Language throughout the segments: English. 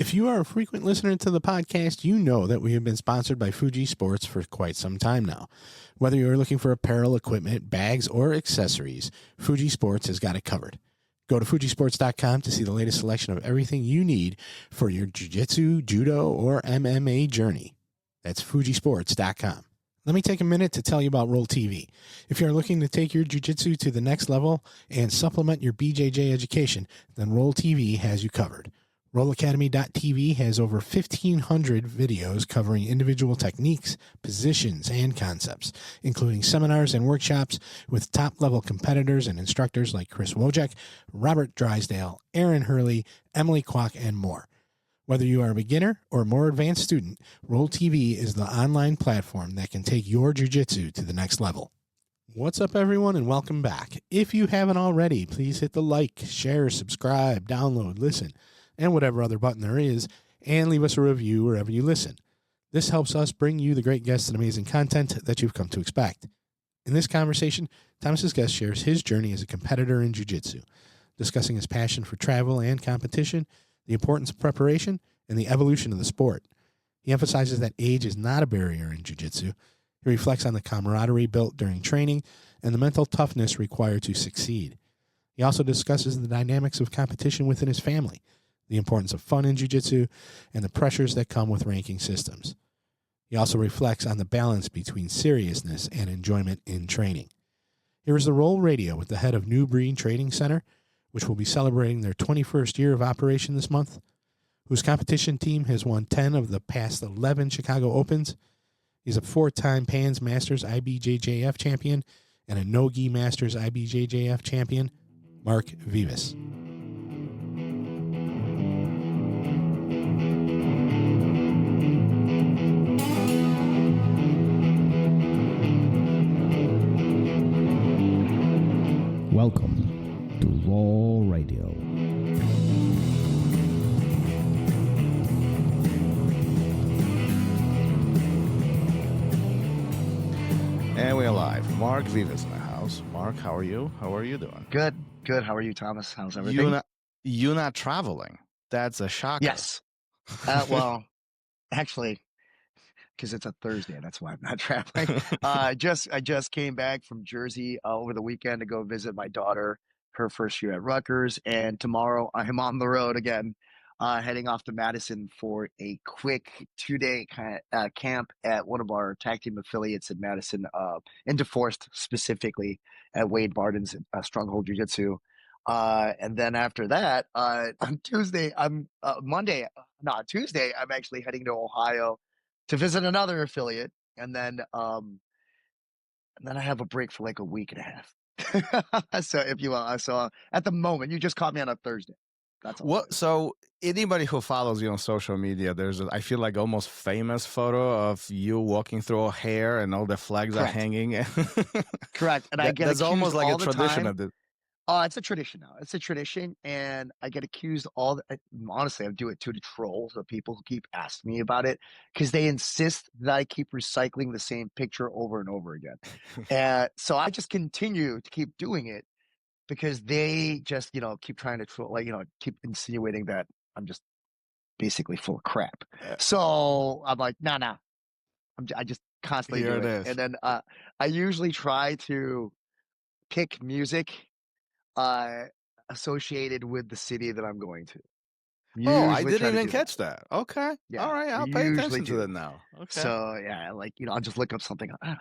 If you are a frequent listener to the podcast, you know that we have been sponsored by Fuji Sports for quite some time now. Whether you're looking for apparel, equipment, bags, or accessories, Fuji Sports has got it covered. Go to fujisports.com to see the latest selection of everything you need for your jiu-jitsu, judo, or MMA journey. That's fujisports.com. Let me take a minute to tell you about RŌL TV. If you're looking to take your jiu-jitsu to the next level and supplement your BJJ education, then RŌL TV has you covered. RŌLAcademy.tv has over 1,500 videos covering individual techniques, positions, and concepts, including seminars and workshops with top-level competitors and instructors like Chris Wojcik, Robert Drysdale, Aaron Hurley, Emily Kwok, and more. Whether you are a beginner or a more advanced student, RŌL TV is the online platform that can take your jiu-jitsu to the next level. What's up, everyone, and welcome back. If you haven't already, please hit the like, share, subscribe, download, listen, and whatever other button there is, and leave us a review wherever you listen. This helps us bring you the great guests and amazing content that you've come to expect. In this conversation, Thomas's guest shares his journey as a competitor in jiu-jitsu, discussing his passion for travel and competition, the importance of preparation, and the evolution of the sport. He emphasizes that age is not a barrier in jiu-jitsu. He reflects on the camaraderie built during training and the mental toughness required to succeed. He also discusses the dynamics of competition within his family, the importance of fun in jiu-jitsu, and the pressures that come with ranking systems. He also reflects on the balance between seriousness and enjoyment in training. Here is the RŌL Radio with the head of New Breed Training Center, which will be celebrating their 21st year of operation this month, whose competition team has won 10 of the past 11 Chicago Opens. He's a 4-time Pans Masters IBJJF Champion and a NoGi Masters IBJJF Champion, Mark Vives. Welcome to RŌL Radio. And we're live. Mark Vives in the house. Mark, how are you? How are you doing? Good. How are you, Thomas? How's everything? You're not traveling. That's a shocker. Yes. Well, actually, because it's a Thursday, that's why I'm not traveling. I just came back from Jersey over the weekend to go visit my daughter, her first year at Rutgers, and tomorrow I am on the road again, heading off to Madison for a quick 2-day camp at one of our tag team affiliates in Madison, in DeForest specifically at Wade Barden's Stronghold Jiu-Jitsu. And then after that, on Tuesday, Tuesday, I'm actually heading to Ohio to visit another affiliate, and then I have a break for like a week and a half. So if you will, so at the moment, you just caught me on a Thursday. That's all. What? So anybody who follows you on social media, there's I feel like almost famous photo of you walking through O'Hare and all the flags Correct. are hanging. Correct. And I get that's almost like a tradition of the. It's a tradition now. It's a tradition, and I get accused honestly, I do it to troll the people who keep asking me about it because they insist that I keep recycling the same picture over and over again. So I just continue to keep doing it because they just, keep trying to troll, keep insinuating that I'm just basically full of crap. So I'm like, nah. I just constantly do it. And then I usually try to pick music associated with the city that I'm going to. I didn't even catch that. Okay. Yeah, all right. I'll pay attention to that now. Okay. So yeah, I'll just look up something. All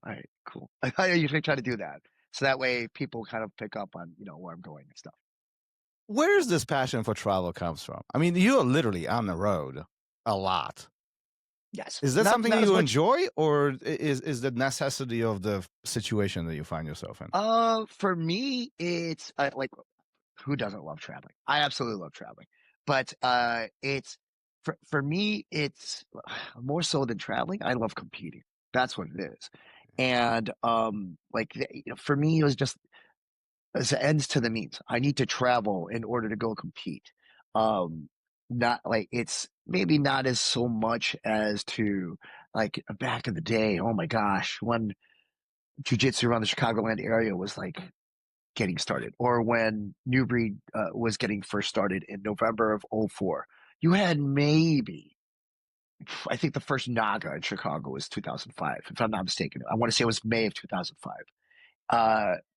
right, cool. I usually try to do that. So that way people kind of pick up on, where I'm going and stuff. Where is this passion for travel comes from? I mean, you are literally on the road a lot. Yes. Is that something you enjoy, or is the necessity of the situation that you find yourself in? For me, it's who doesn't love traveling? I absolutely love traveling, but it's for me, it's more so than traveling. I love competing. That's what it is. And for me, it was just as ends to the means. I need to travel in order to go compete. Not like it's maybe not as so much as to like back in the day. Oh my gosh, when jiu-jitsu around the Chicagoland area was like getting started, or when New Breed was getting first started in November of 2004. you had maybe, I think the first NOGA in Chicago was 2005, if I'm not mistaken. I want to say it was May of 2005.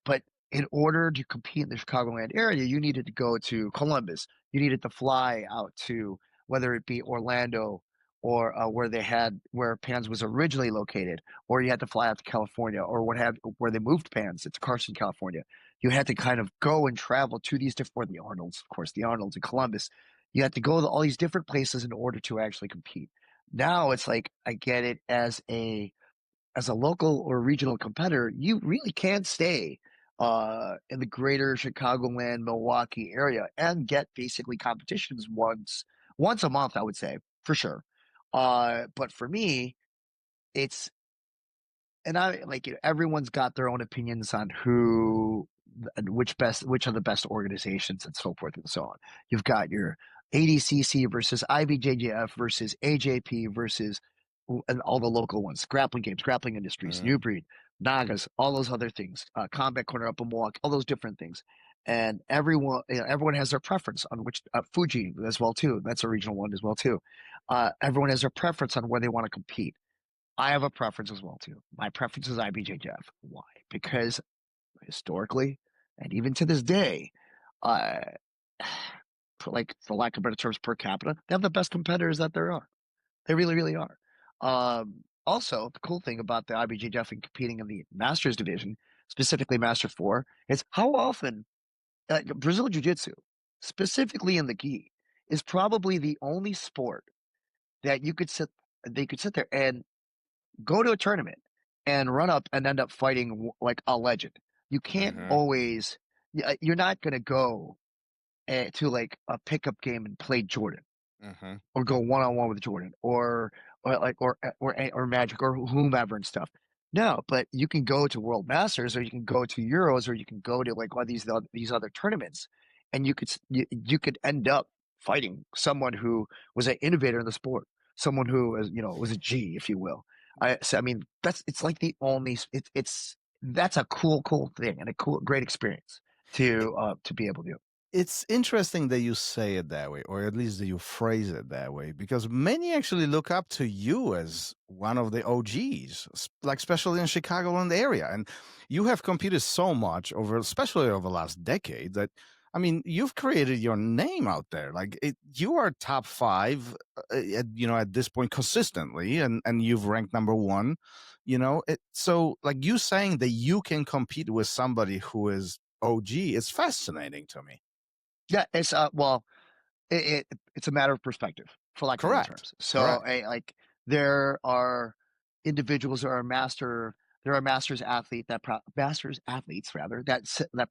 But in order to compete in the Chicagoland area, you needed to go to Columbus. You needed to fly out to whether it be Orlando or where Pans was originally located, or you had to fly out to California, or where they moved Pans. It's Carson, California. You had to kind of go and travel to these different, or the Arnolds, of course, the Arnolds in Columbus. You had to go to all these different places in order to actually compete. Now it's like, I get it, as a local or regional competitor, you really can stay in the greater Chicagoland, Milwaukee area and get basically competitions once a month, I would say, for sure. But for me, it's, and I like, everyone's got their own opinions on which are the best organizations and so forth and so on. You've got your ADCC versus IBJJF versus AJP versus and all the local ones, Grappling Games, Grappling Industries, New Breed, Nagas, all those other things, Combat Corner up in Milwaukee, all those different things. And everyone has their preference on which, Fuji as well too. That's a regional one as well too. Everyone has their preference on where they want to compete. I have a preference as well too. My preference is IBJJF. Why? Because historically, and even to this day, for lack of better terms, per capita, they have the best competitors that there are. They really, really are. Also, the cool thing about the IBJJF and competing in the Masters division, specifically Master 4, is how often Brazil Jiu-Jitsu, specifically in the gi, is probably the only sport that they could sit there and go to a tournament and run up and end up fighting like a legend. You can't always, you're not going to go to like a pickup game and play Jordan. Or go one-on-one with Jordan or Magic or whomever and stuff. No, but you can go to World Masters, or you can go to Euros, or you can go to like one of these other tournaments, and you could end up fighting someone who was an innovator in the sport, someone who was a G, if you will. I mean, it's like the only that's a cool thing and a great experience to be able to do. It's interesting that you say it that way, or at least that you phrase it that way, because many actually look up to you as one of the OGs, like especially in Chicagoland area. And you have competed so much especially over the last decade, that, I mean, you've created your name out there. Like you are top 5, at this point consistently, and you've ranked number 1. So like you saying that you can compete with somebody who is OG, it's fascinating to me. Yeah, it's it's a matter of perspective, for lack of better terms. So, like there are individuals that are masters athletes that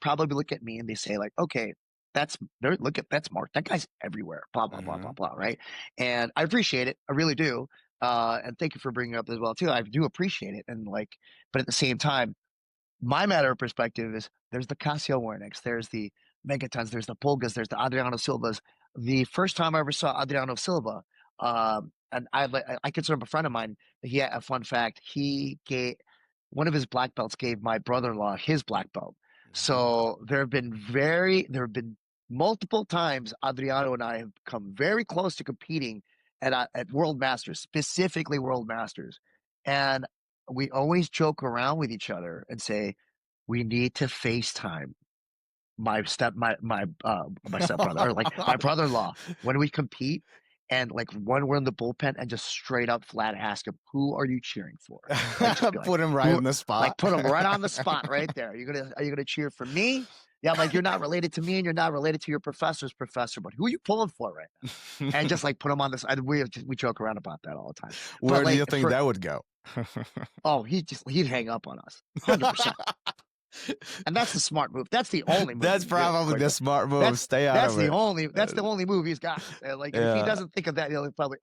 probably look at me and they say like, okay, that's Mark. That guy's everywhere. Blah blah blah blah blah. Right? And I appreciate it. I really do. And thank you for bringing it up as well too. I do appreciate it. And like, but at the same time, my matter of perspective is there's the Casio Warnicks, there's the Megatons, there's the Pulgas, there's the Adriano Silvas. The first time I ever saw Adriano Silva, and I consider him a friend of mine. He had a fun fact. He gave one of his black belts, gave my brother-in-law his black belt. So there have been multiple times Adriano and I have come very close to competing at World Masters, specifically World Masters. And we always joke around with each other and say, we need to FaceTime my stepbrother, or like my brother-in-law, when we compete, and like when we're in the bullpen, and just straight up flat ask him, who are you cheering for? Like, put him right on the spot. Like put him right on the spot right there. Are you gonna cheer for me? Yeah, like you're not related to me and you're not related to your professor's professor, but who are you pulling for right now? And just like put him on this. We joke around about that all the time. Where do you think that would go? Oh, he'd hang up on us, 100%. And that's the smart move. That's the only move. That's probably the smart move. Stay out of it. That's the only move he's got. Like if he doesn't think of that, he'll probably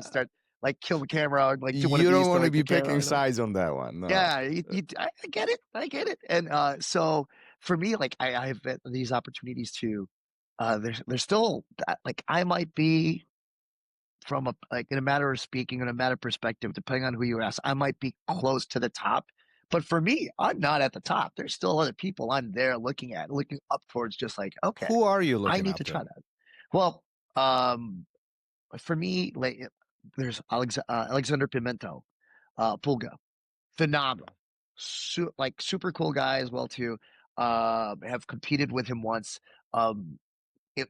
start like kill the camera. Or, like you don't want to be picking sides on that one. No. Yeah, I get it. And so for me, like I have these opportunities to. There's still like I might be from in a matter of speaking, in a matter of perspective, depending on who you ask, I might be close to the top. But for me, I'm not at the top. There's still other people I'm there looking up towards, just like, okay. Who are you looking I need to try that. Well, For me, like there's Alexander Pimento, Pulga, phenomenal, super cool guy as well too. Have competed with him once. That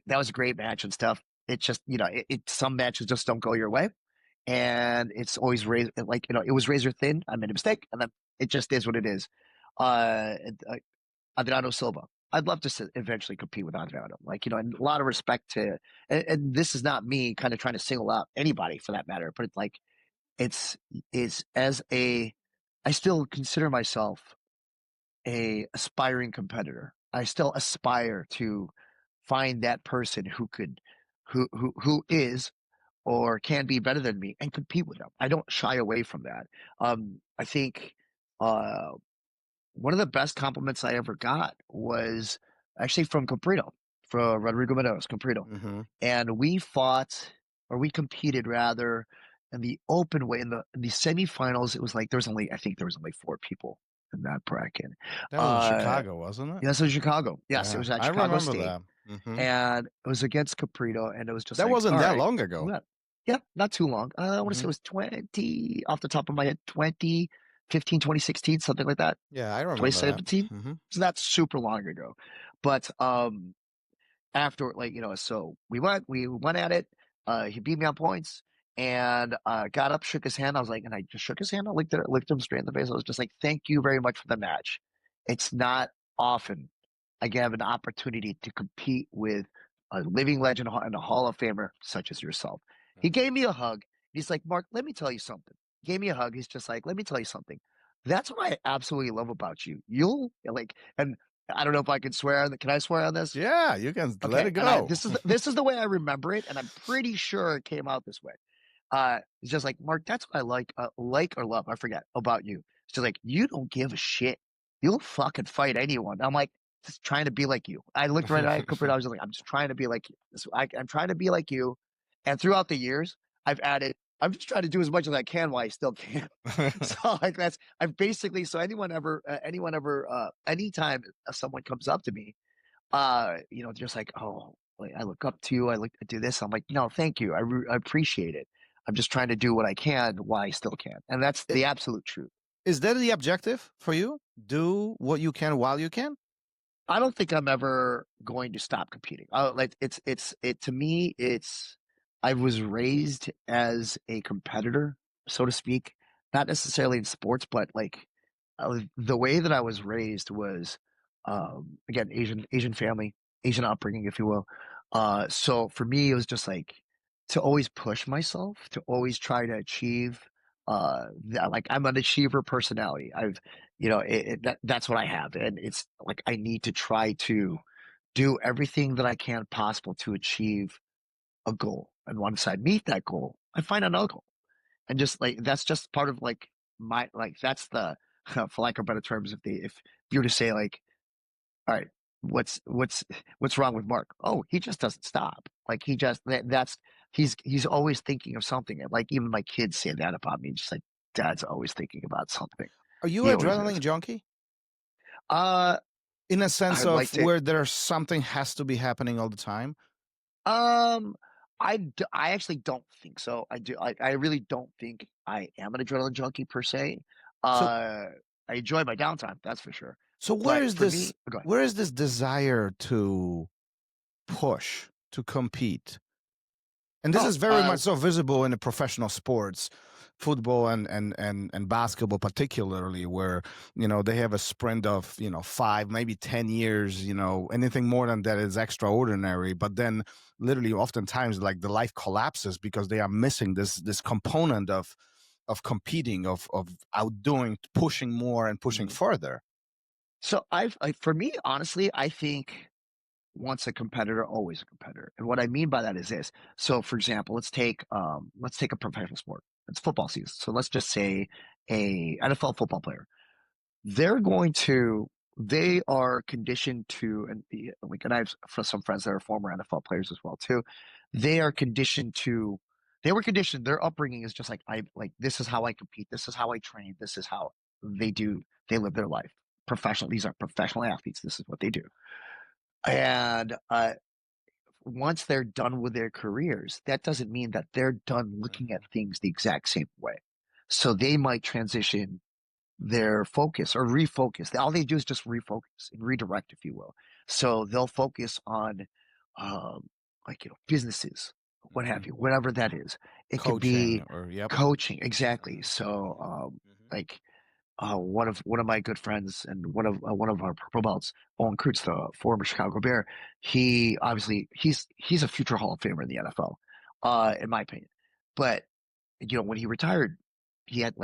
was a great match and stuff. It's just some matches just don't go your way, and it's always it was razor thin. I made a mistake, and then it just is what it is. Adriano Silva. I'd love to eventually compete with Adriano. And a lot of respect to, and this is not me kind of trying to single out anybody for that matter, but it's I still consider myself a aspiring competitor. I still aspire to find that person who is or can be better than me and compete with them. I don't shy away from that. I think one of the best compliments I ever got was actually from Caprito, from Rodrigo Meadows, Caprito. Mm-hmm. And we competed rather in the open way. In the semifinals, it was like I think there was only 4 people in that bracket. That was in Chicago, wasn't it? Yes, it was Chicago. Yes, Yeah, it was at I Chicago remember State. that. Mm-hmm. And it was against Caprito, and it was just that like, wasn't that right, long ago. yeah, not too long. I want to say it was 20, off the top of my head, 2015, 2016, something like that. Yeah, I remember 2017. that. Mm-hmm. So that's super long ago. But after, so we went at it. He beat me on points and got up, shook his hand. I was like, and I just shook his hand. I looked him straight in the face. I was just like, thank you very much for the match. It's not often I have an opportunity to compete with a living legend and a Hall of Famer such as yourself. He gave me a hug. He's like, Mark, let me tell you something. He gave me a hug. He's just like, let me tell you something. That's what I absolutely love about you. And I don't know if I can swear. Can I swear on this? Yeah, you can let it go. This is the way I remember it, and I'm pretty sure it came out this way. It's just like, Mark, that's what I like or love, I forget, about you. It's just like, you don't give a shit. You'll fucking fight anyone. I'm like, just trying to be like you. I looked right at Cooper, and I was just like, I'm just trying to be like you. I'm trying to be like you. And throughout the years, I'm just trying to do as much as I can while I still can. So anytime someone comes up to me, just like, oh, I look up to you. I do this. I'm like, no, thank you. I appreciate it. I'm just trying to do what I can while I still can. And that's the absolute truth. Is that the objective for you? Do what you can while you can? I don't think I'm ever going to stop competing. To me, I was raised as a competitor, so to speak, not necessarily in sports, but the way that I was raised was, again, Asian family, Asian upbringing, if you will. So for me, it was just like to always push myself, to always try to achieve. I'm an achiever personality. That's what I have, and it's like I need to try to do everything that I can possible to achieve a goal. And once I meet that goal, I find another goal. And just that's just part of that's the, for lack of better terms, if you were to say all right, what's wrong with Mark? Oh, he just doesn't stop. He's always thinking of something. And even my kids say that about me, just like, Dad's always thinking about something. Are you an adrenaline junkie? In a sense of where there's something has to be happening all the time? I actually don't think so. I really don't think I am an adrenaline junkie per se. I enjoy my downtime, that's for sure. So where is this desire to push, to compete? And this is very much so visible in the professional sports, football and basketball particularly, where they have a sprint of 5, maybe 10 years. Anything more than that is extraordinary. But then, literally, oftentimes, the life collapses because they are missing this component of competing, of outdoing, pushing more and pushing further. So for me, honestly, I think once a competitor, always a competitor. And what I mean by that is this. So for example, let's take a professional sport. It's football season. So let's just say a NFL football player. They are conditioned to, and I have some friends that are former NFL players as well too. They were conditioned, their upbringing is just this is how I compete. This is how I train. This is how they live their life. These are professional athletes. This is what they do. And once they're done with their careers, that doesn't mean that they're done looking at things the exact same way. So they might transition their focus or refocus. All they do is just refocus and redirect, if you will. So they'll focus on, businesses, what have you, whatever that is. It could be coaching. Exactly. So, one of my good friends and one of our purple belts, Owen Kreutz, the former Chicago Bear, he's a future Hall of Famer in the NFL, in my opinion. But when he retired, he had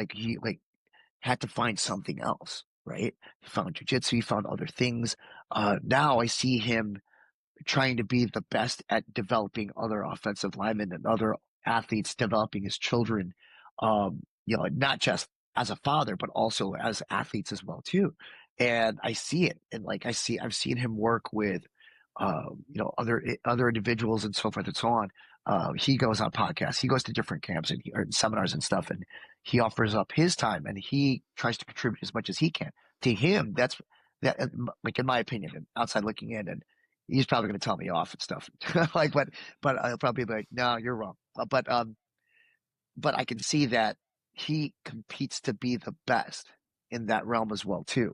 to find something else, right? He found jiu-jitsu, he found other things. Now I see him trying to be the best at developing other offensive linemen and other athletes, developing his children, not just as a father, but also as athletes as well too. And I see it. And I've seen him work with, other individuals and so forth and so on. He goes on podcasts, he goes to different camps or seminars and stuff, and he offers up his time and he tries to contribute as much as he can. To him, that's in my opinion, and outside looking in, and he's probably going to tell me off and stuff. but I'll probably be like, no, you're wrong. But I can see that he competes to be the best in that realm as well too.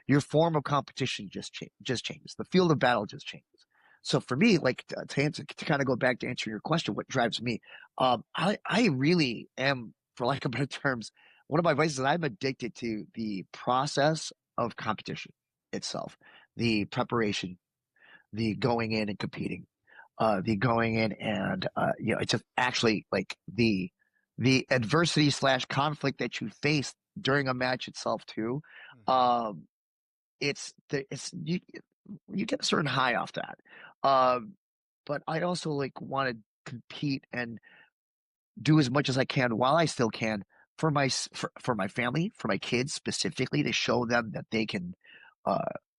Your form of competition just changes. The field of battle just changes. So for me, to kind of go back to answer your question, what drives me? I really am, for lack of better terms, one of my vices is I'm addicted to the process of competition itself, the preparation, the going in and competing, the going in and it's just actually the adversity / conflict that you face during a match itself too. You get a certain high off that. But I also want to compete and do as much as I can while I still can for my family, for my kids specifically, to show them that they can,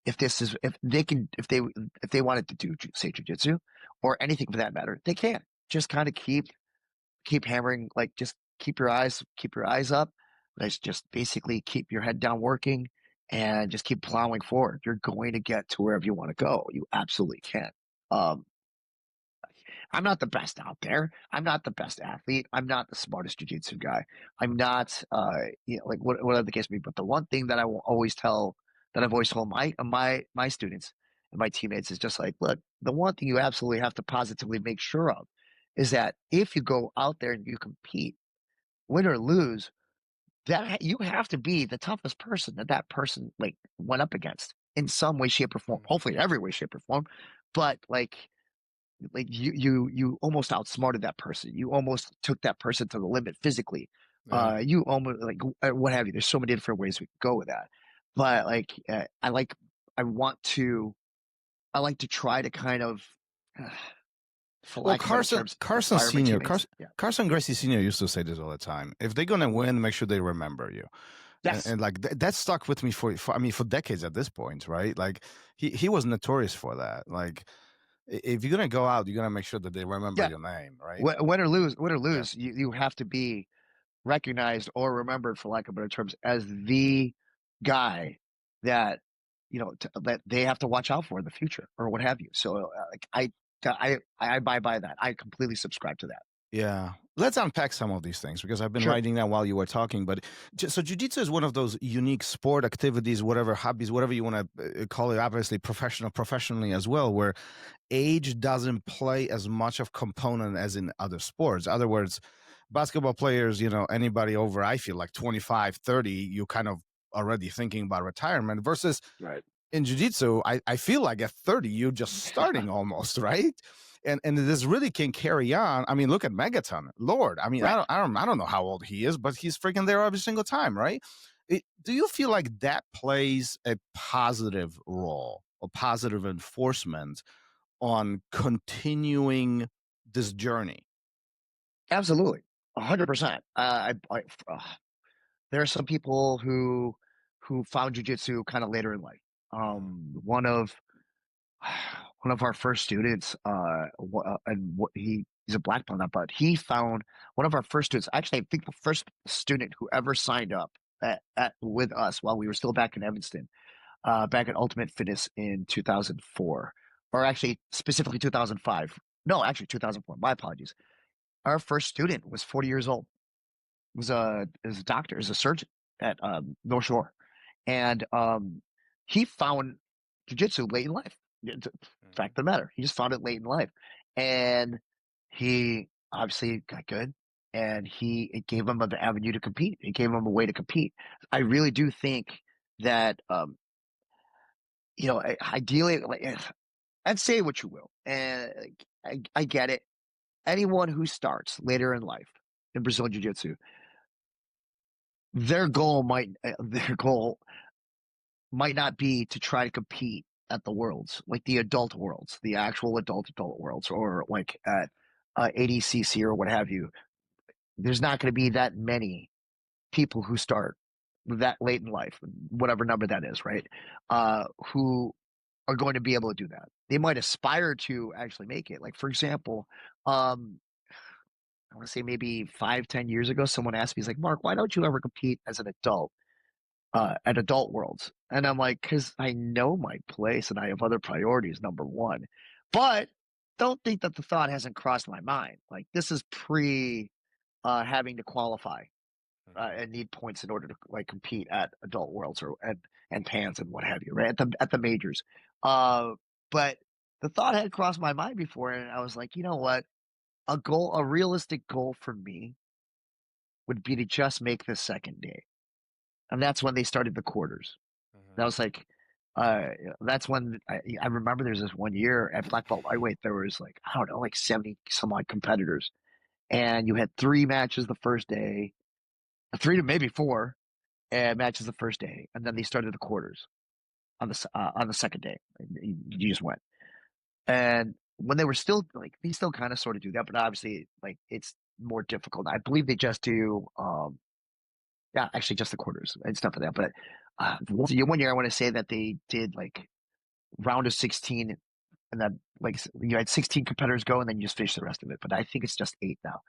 if they wanted to do, say, jiu-jitsu or anything for that matter, they can just kind of keep hammering, just keep your eyes up. Let's just basically keep your head down working and just keep plowing forward. You're going to get to wherever you want to go. You absolutely can. I'm not the best out there. I'm not the best athlete. I'm not the smartest jiu-jitsu guy. I'm not, whatever the case may be. But the one thing that I will always tell, that I've always told my students and my teammates is just look, the one thing you absolutely have to positively make sure of is that if you go out there and you compete, win or lose, that you have to be the toughest person that person went up against in some way, shape, or form. Hopefully, every way, shape, or form. But you almost outsmarted that person. You almost took that person to the limit physically. Yeah. You almost what have you. There's so many different ways we could go with that. But I like to try to kind of. Carson Gracie Sr. used to say this all the time. If they're gonna win, make sure they remember you. Yes. And that stuck with me for decades at this point, right? He was notorious for that. If you're gonna go out, you're gonna make sure that they remember your name, right? Win or lose, you have to be recognized or remembered, for lack of better terms, as the guy that that they have to watch out for in the future or what have you. So I buy by that. I completely subscribe to that. Yeah. Let's unpack some of these things because I've been writing that while you were talking. But so jiu-jitsu is one of those unique sport activities, whatever hobbies, whatever you want to call it, obviously professionally as well, where age doesn't play as much of component as in other sports. In other words, basketball players, anybody over, I feel 25, 30, you kind of already thinking about retirement versus in jiu-jitsu, I feel like at 30, you're just starting almost, right? And this really can carry on. I mean, look at Megaton, Lord. I mean, I don't know how old he is, but he's freaking there every single time, right? Do you feel like that plays a positive role or positive enforcement on continuing this journey? Absolutely, 100%. There are some people who found jiu-jitsu kind of later in life. One of our first students, he's a black belt now, but he found one of our first students. Actually, I think the first student who ever signed up with us while we were still back in Evanston, back at Ultimate Fitness in 2004. or actually specifically 2005. No, actually 2004. My apologies. Our first student was 40 years old. Was a doctor, is a surgeon at North Shore, and he found jiu-jitsu late in life. Fact of the matter, he just found it late in life, and he obviously got good, and it gave him an avenue to compete. It gave him a way to compete. I really do think that ideally, I'd say what you will, and I get it. Anyone who starts later in life in Brazilian Jiu-Jitsu, their goal might not be to try to compete at the worlds, like the adult worlds, the actual adult worlds, or like at ADCC or what have you. There's not going to be that many people who start that late in life, whatever number that is, right? Who are going to be able to do that. They might aspire to actually make it. Like, for example, I want to say maybe 5-10 years ago, someone asked me, he's like, Mark, why don't you ever compete as an adult at adult worlds? And I'm like, because I know my place and I have other priorities, number one. But don't think that the thought hasn't crossed my mind. Like, this is pre having to qualify and need points in order to like compete at adult worlds and Pans and what have you, right? At the majors. But the thought had crossed my mind before, and I was like, you know what? A realistic goal for me would be to just make the second day. And that's when they started the quarters. That was like, that's when I remember there's this one year at Black Belt Lightweight, there was like, I don't know, like 70 some odd competitors. And you had 3 matches the first day, 3 to maybe 4 matches the first day. And then they started the quarters on the second day. You just went. And when they were still like, they still kind of sort of do that, but obviously like it's more difficult. I believe they just do, actually just the quarters and stuff like that. But one year I want to say that they did like round of 16, and then like you had 16 competitors go, and then you just finish the rest of it. But I think it's just 8 now.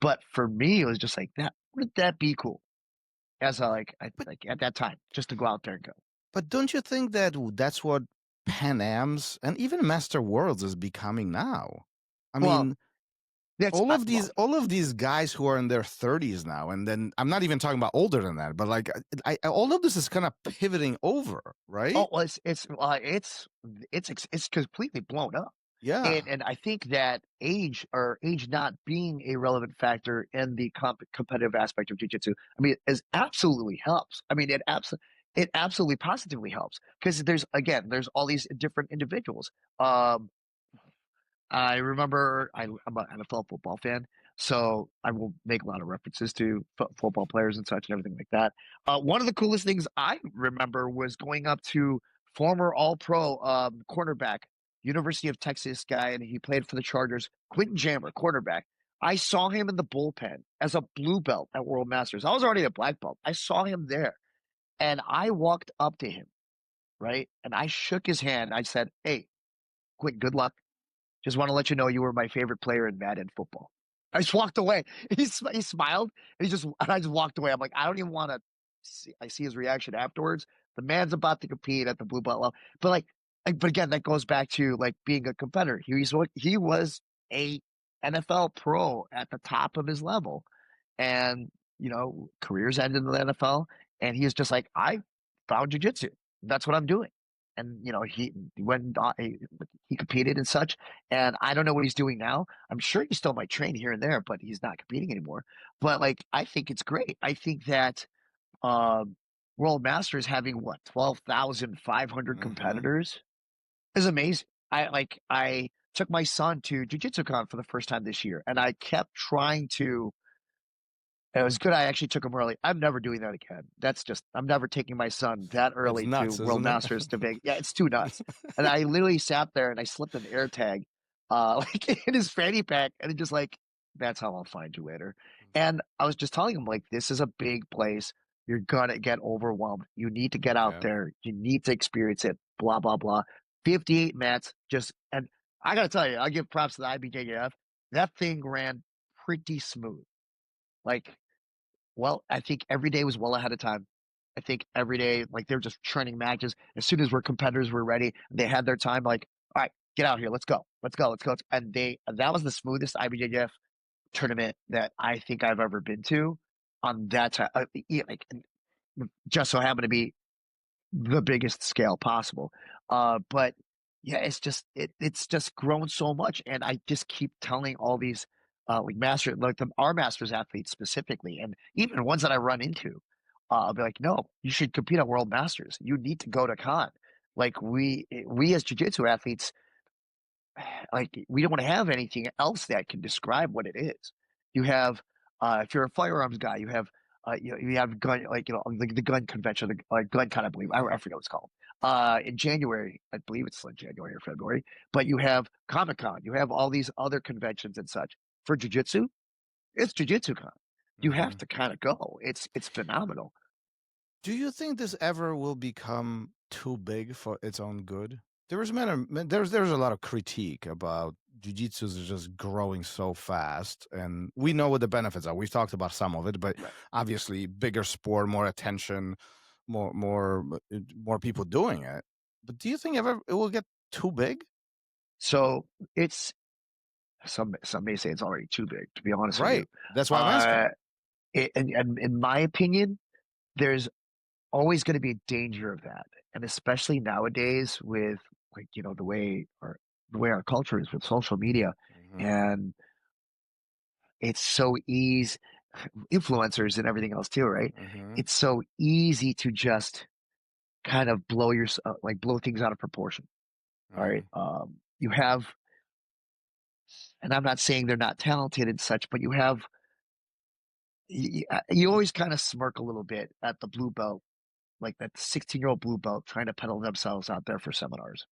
But for me, it was just like that. Wouldn't that be cool? As like at that time, just to go out there and go. But don't you think that that's what Pan Am's and even Master Worlds is becoming now? I mean, all of these guys who are in their 30s now, and then I'm not even talking about older than that, but like all of this is kind of pivoting over, right? Oh, well, it's completely blown up. Yeah, and I think that age not being a relevant factor in the competitive aspect of jiu-jitsu, I mean, it absolutely helps. I mean, it absolutely positively helps, because there's all these different individuals. I remember I'm an NFL football fan, so I will make a lot of references to football players and such and everything like that. One of the coolest things I remember was going up to former All-Pro cornerback, University of Texas guy, and he played for the Chargers, Quentin Jammer, quarterback. I saw him in the bullpen as a blue belt at RŌL Masters. I was already a black belt. I saw him there, and I walked up to him, right? And I shook his hand. I said, "Hey, Quentin, good luck. Just want to let you know you were my favorite player in Madden football." I just walked away. He smiled, and I just walked away. I'm like, I don't even want to see. I see his reaction afterwards. The man's about to compete at the blue belt level, but again, that goes back to like being a competitor. He was a NFL pro at the top of his level, and careers ended in the NFL, and he was just like, I found jiu-jitsu. That's what I'm doing. And he went, he competed and such, and I don't know what he's doing now. I'm sure he still might train here and there, but he's not competing anymore. But like, I think it's great. I think that RŌL Masters having 12,500 competitors is amazing. I took my son to Jiu-Jitsu Con for the first time this year, and I kept trying to. It was good I actually took him early. I'm never doing that again. I'm never taking my son that early nuts, to RŌL Masters to Vegas. Yeah, it's too nuts. And I literally sat there and I slipped an air tag like in his fanny pack, and it just like, that's how I'll find you later. And I was just telling him, like, this is a big place. You're gonna get overwhelmed. You need to get out there. You need to experience it. Blah, blah, blah. 58 mats, and I gotta tell you, I'll give props to the IBJJF. That thing ran pretty smooth. Like, well, I think every day was well ahead of time. I think every day, like, they're just training matches. As soon as competitors were ready, they had their time, like, all right, get out here. Let's go. Let's go. Let's go. And that was the smoothest IBJJF tournament that I think I've ever been to on that time. Like, just so happened to be the biggest scale possible. But yeah, it's just grown so much. And I just keep telling all these, our masters athletes specifically, and even ones that I run into, I'll be like, no, you should compete at World Masters. You need to go to con. Like we as jiu-jitsu athletes, like we don't have anything else that can describe what it is. You have, if you're a firearms guy, you have, you have gun, the gun convention, the gun con, I believe. I forget what it's called. In January, I believe it's like January or February. But you have Comic-Con. You have all these other conventions and such. For jiu-jitsu, it's Jiu-Jitsu Con. You have to kind of go. It's phenomenal. Do you think this ever will become too big for its own good? There's a lot of critique about jiu-jitsu is just growing so fast, and we know what the benefits are. We've talked about some of it, but obviously bigger sport, more attention, more people doing it. But do you think ever it will get too big? So it's some may say it's already too big, to be honest with you. That's why I'm asking. And in my opinion, there's always going to be a danger of that, and especially nowadays with the way our culture is with social media, and it's so easy, influencers and everything else too, right? It's so easy to just kind of blow things out of proportion. All right, you have, and I'm not saying they're not talented and such, but you always kind of smirk a little bit at the blue belt, like that 16-year-old blue belt trying to peddle themselves out there for seminars.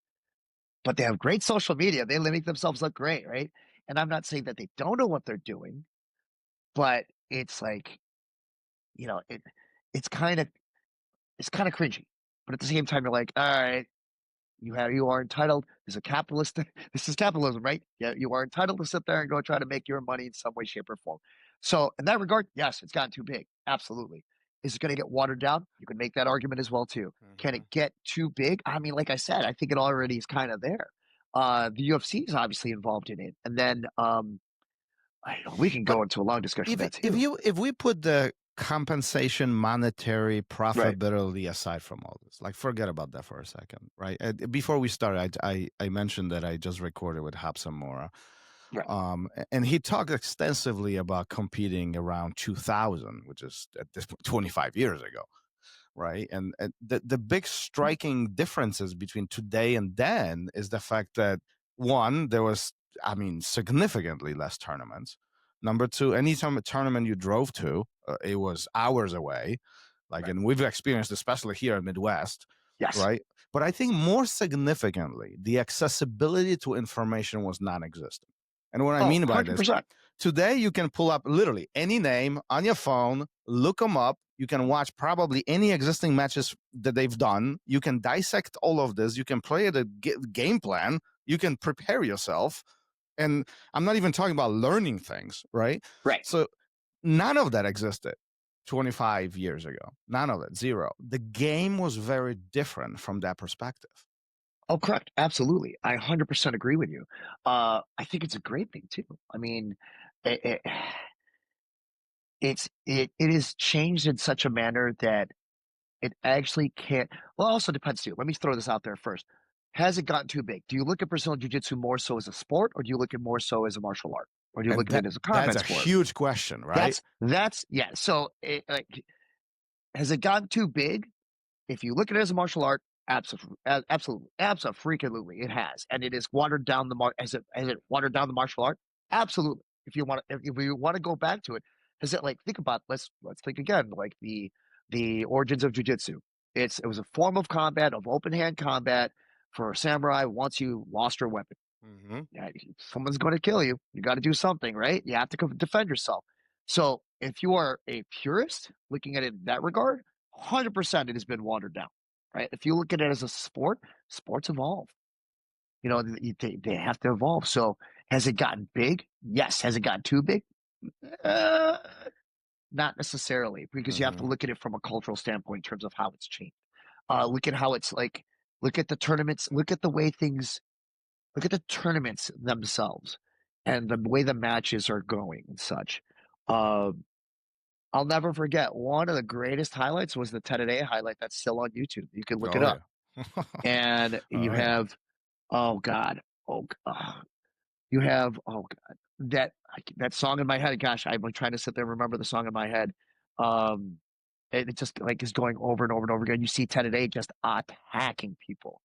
But they have great social media. They make themselves look great, right? And I'm not saying that they don't know what they're doing, but it's like, it's kind of cringy. But at the same time, you're like, all right, you are entitled. This is capitalism, right? Yeah, you are entitled to sit there and go try to make your money in some way, shape, or form. So in that regard, yes, it's gotten too big. Absolutely. Is it going to get watered down? You can make that argument as well too. Can it get too big? I mean, like I said, I think it already is kind of there. The UFC is obviously involved in it, and then we can go into a long discussion. If we put the compensation, monetary profitability aside from all this, like forget about that for a second, right? Before we start, I mentioned that I just recorded with Hapsa Mora. And he talked extensively about competing around 2000, which is at this point 25 years ago, right? And the big striking differences between today and then is the fact that, one, there was, significantly less tournaments. Number two, anytime a tournament you drove to, it was hours away. And we've experienced, especially here in Midwest, right? But I think more significantly, the accessibility to information was non-existent. And what I mean by 100%. This, today you can pull up literally any name on your phone, look them up. You can watch probably any existing matches that they've done. You can dissect all of this. You can play the game plan. You can prepare yourself. And I'm not even talking about learning things, right? Right. So none of that existed 25 years ago. None of it, zero. The game was very different from that perspective. Oh, correct. Absolutely. I 100% agree with you. I think it's a great thing too. I mean, it is changed in such a manner that it actually can't. Well, it also depends too. Let me throw this out there first. Has it gotten too big? Do you look at Brazilian Jiu-Jitsu more so as a sport, or do you look at it more so as a martial art, or do you look at it as a combat sport? That's a huge question, right? That's yeah. So, has it gotten too big? If you look at it as a martial art, absolutely, it has, and it is watered down has it watered down the martial art? Absolutely. If you want to go back to it, has it think about let's think again, like the origins of jiu-jitsu. It was a form of combat, of open hand combat for a samurai. Once you lost your weapon, someone's going to kill you. You got to do something, right? You have to defend yourself. So if you are a purist looking at it in that regard, 100% it has been watered down. Right. If you look at it as a sport, sports evolve. They have to evolve. So has it gotten big? Yes. Has it gotten too big? Not necessarily, because you have to look at it from a cultural standpoint in terms of how it's changed. Look at how it's look at the tournaments, look at the way things look at the tournaments themselves and the way the matches are going and such. I'll never forget, one of the greatest highlights was the 10-a highlight that's still on YouTube. You can look it up. Yeah. And you have, you have, that song in my head. Gosh, I'm trying to sit there and remember the song in my head. It just like is going over and over and over again. You see 10-a just attacking people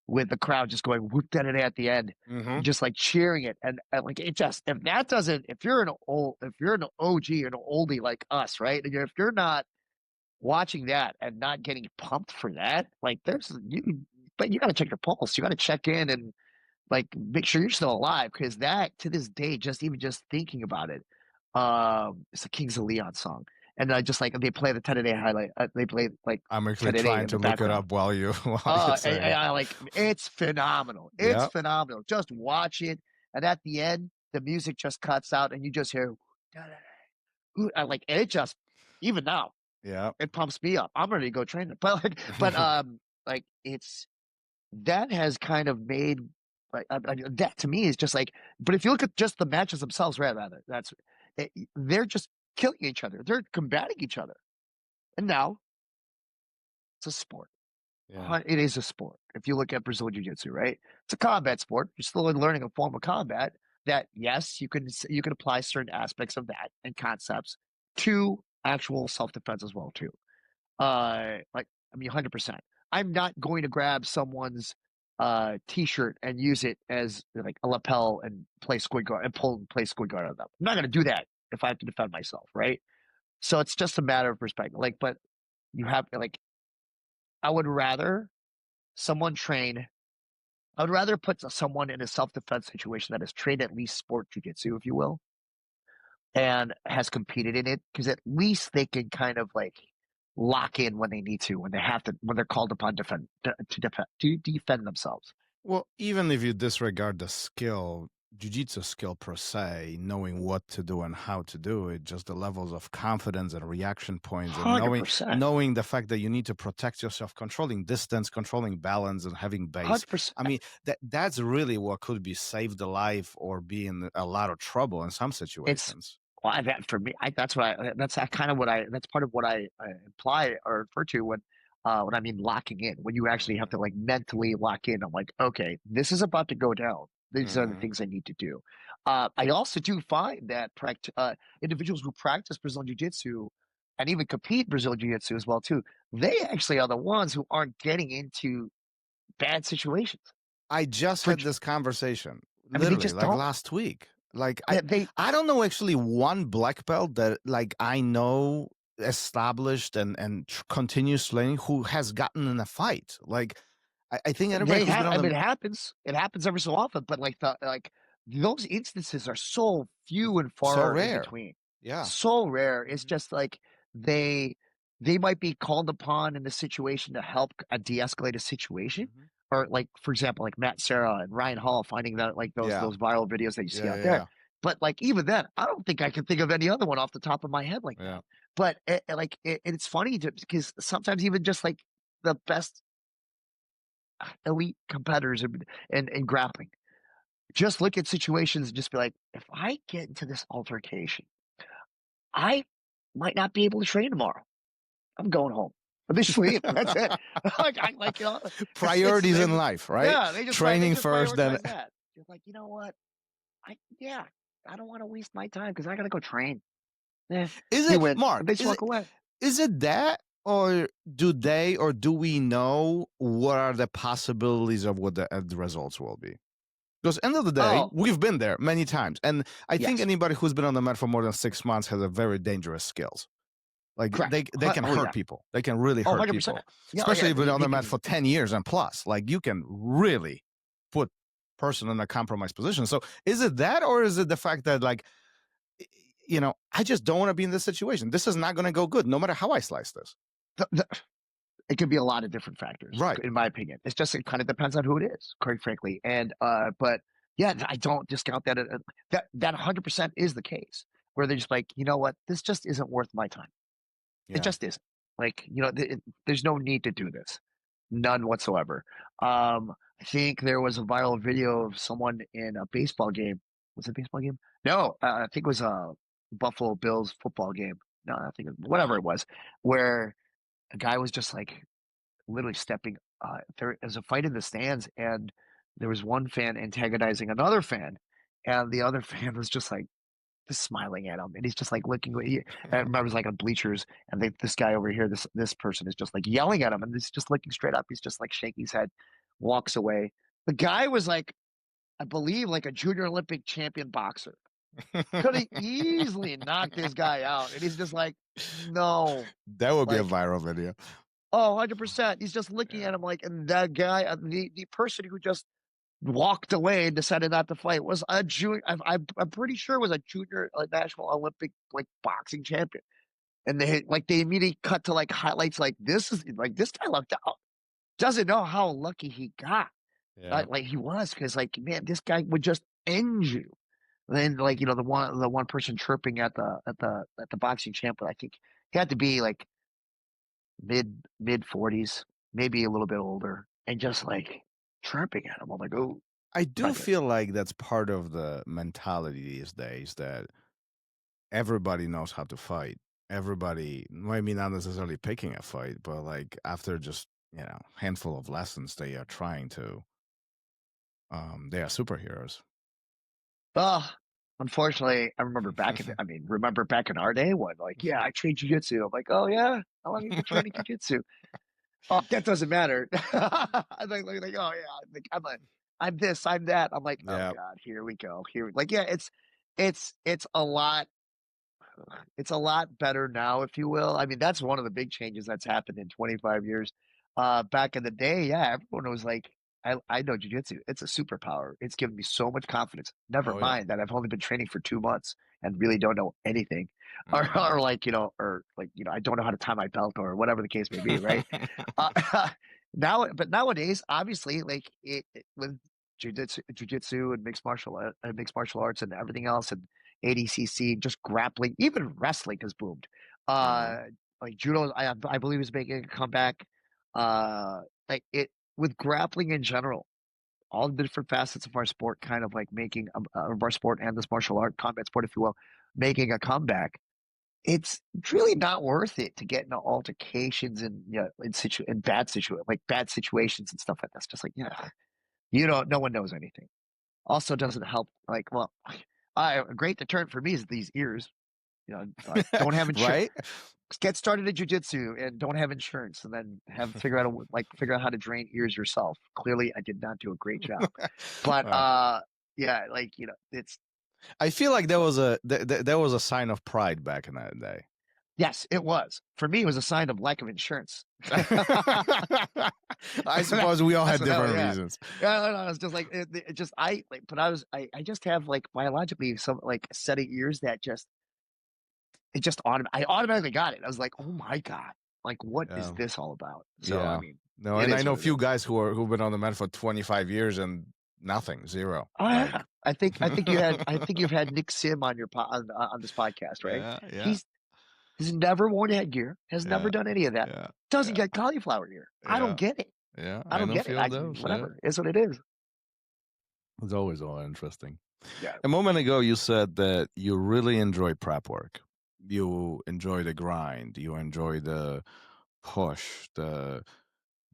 with the crowd just going whoop 10-a at the end, just like cheering it. And like, it just, if you're an OG or an oldie like us, right? And if you're not watching that and not getting pumped for that, like but you got to check your pulse. You got to check in and like make sure you're still alive, because that to this day, just thinking about it, it's the Kings of Leon song. And I just like they play the 10-a highlight. They play like I'm actually trying to look it up while you. I like it's phenomenal. It's phenomenal. Just watch it, and at the end, the music just cuts out, and you just hear. I like it. Just even now, it pumps me up. I'm ready to go train it. But like it's that has kind of made that to me is just like. But if you look at just the matches themselves, rather they're just killing each other. They're combating each other. And now it's a sport. Yeah. It is a sport. If you look at Brazilian Jiu-Jitsu, right? It's a combat sport. You're still learning a form of combat that, yes, you can apply certain aspects of that and concepts to actual self-defense as well, too. 100%. I'm not going to grab someone's t-shirt and use it as like a lapel and play squid guard and play squid guard on them. I'm not going to do that if I have to defend myself, right? So it's just a matter of perspective. Like, but you have like, I would rather someone train. I would rather put someone in a self-defense situation that has trained at least sport jiu-jitsu, if you will, and has competed in it, because at least they can kind of like lock in when they need to, when they're called upon to defend themselves. Well, even if you disregard the skill, jiu-jitsu skill per se, knowing what to do and how to do it, just the levels of confidence and reaction points, and knowing the fact that you need to protect yourself, controlling distance, controlling balance, and having base. 100%. I mean, that's really what could be saved alive or be in a lot of trouble in some situations. For me, that's part of what I imply or refer to when I mean locking in. When you actually have to like mentally lock in, I'm like, okay, this is about to go down. These are the things I need to do. I also do find that individuals who practice Brazilian Jiu-Jitsu and even compete Brazilian Jiu-Jitsu as well too, they actually are the ones who aren't getting into bad situations. I just had this conversation literally last week. Like I don't know actually one black belt that like I know established and continues learning who has gotten in a fight. Like I think everybody it happens. It happens every so often, but like those instances are so few and far in between. Yeah, so rare. It's just like they might be called upon in a situation to help de-escalate a situation, or like for example, like Matt Serra and Ryan Hall finding that like those viral videos that you see out there. But like even then, I don't think I can think of any other one off the top of my head like that. But it's funny because sometimes even just like the best elite competitors in grappling just look at situations and just be like, if I get into this altercation, I might not be able to train tomorrow. I'm going home. They sleep. That's it. Priorities in life, right? Yeah, they just training first, then that. You're like, you know what? I don't want to waste my time because I got to go train. Is it Mark? They just walk away. Is it that, or do we know what are the possibilities of what the results will be? Because end of the day, we've been there many times, and I think anybody who's been on the mat for more than 6 months has a very dangerous skills. Like they can hurt people. They can really hurt 100%. People, especially if you've been on the mat for 10 years and plus. Like you can really put person in a compromised position. So is it that, or is it the fact that like, you know, I just don't want to be in this situation. This is not going to go good, no matter how I slice this. It could be a lot of different factors, right? In my opinion, it kind of depends on who it is, quite frankly. And but yeah, I don't discount that. That 100% is the case where they're just like, you know what, this just isn't worth my time. Yeah. It just isn't. Like, you know, there's no need to do this, none whatsoever. I think there was a viral video of someone in a baseball game. Was it a baseball game? No, I think it was a Buffalo Bills football game. No, I think whatever it was, where a guy was just like literally stepping. There was a fight in the stands, and there was one fan antagonizing another fan, and the other fan was just like just smiling at him, and he's just like looking. I remember it was like on bleachers, and this guy over here, this person is just like yelling at him, and he's just looking straight up. He's just like shaking his head, walks away. The guy was like, I believe, like a junior Olympic champion boxer. Could have easily knocked this guy out, and he's just like, no. That would be a Like, viral video. oh, 100%. He's just looking at him like, and that guy, the person who just walked away and decided not to fight was a junior. I'm pretty sure it was a junior national Olympic like boxing champion. And they immediately cut to like highlights like this guy lucked out. Doesn't know how lucky he got. Yeah. Like he was, because like, man, this guy would just end you. And then like, the one person chirping at the boxing champion, I think he had to be like mid 40s, maybe a little bit older, and just like chirping at him. I'm like, oh. I do feel like that's part of the mentality these days, that everybody knows how to fight. Everybody, maybe not necessarily picking a fight, but like after just, handful of lessons, they are trying to, they are superheroes. Unfortunately, I remember back in our day when like, yeah, I trained jiu-jitsu. I'm like, oh yeah, how long have you been training jiu-jitsu? Oh, that doesn't matter. I'm like, oh yeah, I'm this, I'm that. I'm like, oh God, here we go. It's a lot. It's a lot better now, if you will. I mean, that's one of the big changes that's happened in 25 years. Back in the day, yeah, everyone was like, I know jiu-jitsu. It's a superpower. It's given me so much confidence. Never mind that I've only been training for 2 months and really don't know anything. Or I don't know how to tie my belt or whatever the case may be, right? Nowadays, obviously, like with jiu-jitsu and mixed martial arts and everything else, and ADCC, just grappling, even wrestling has boomed. Like judo, I believe is making a comeback. With grappling in general, all the different facets of our sport, kind of like making of our sport and this martial art combat sport, if you will, making a comeback. It's really not worth it to get into altercations and in bad situations and stuff like that. It's just like, no one knows anything. Also doesn't help. Like, well, a great deterrent for me is these ears. Don't have insurance. Right? Get started at jiu-jitsu and don't have insurance, and then figure out how to drain ears yourself. Clearly, I did not do a great job. But it's. I feel like there was a sign of pride back in that day. Yes, it was. For me, it was a sign of lack of insurance. I suppose we all had different reasons. No, it's just like I just have like biologically some like a set of ears that I automatically got it. I was like, oh my God, like what is this all about? So I mean, no, and I know a few guys who've been on the mat for 25 years and nothing, zero. Oh yeah, I think you've had Nick Sim on your on this podcast, right? Yeah. He's never worn headgear, has never done any of that. Doesn't get cauliflower ear. I don't get it. Yeah, I don't get it. Whatever, it's what it is. It's always all interesting. Yeah. A moment ago, you said that you really enjoy prep work. You enjoy the grind. You enjoy the push, the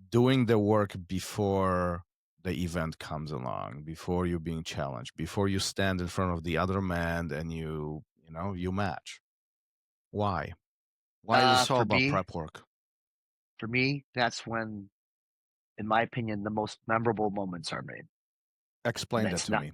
doing the work before the event comes along, before you're being challenged, before you stand in front of the other man and you match. Why? Why is this all about prep work? For me, that's when, in my opinion, the most memorable moments are made. Explain that to me.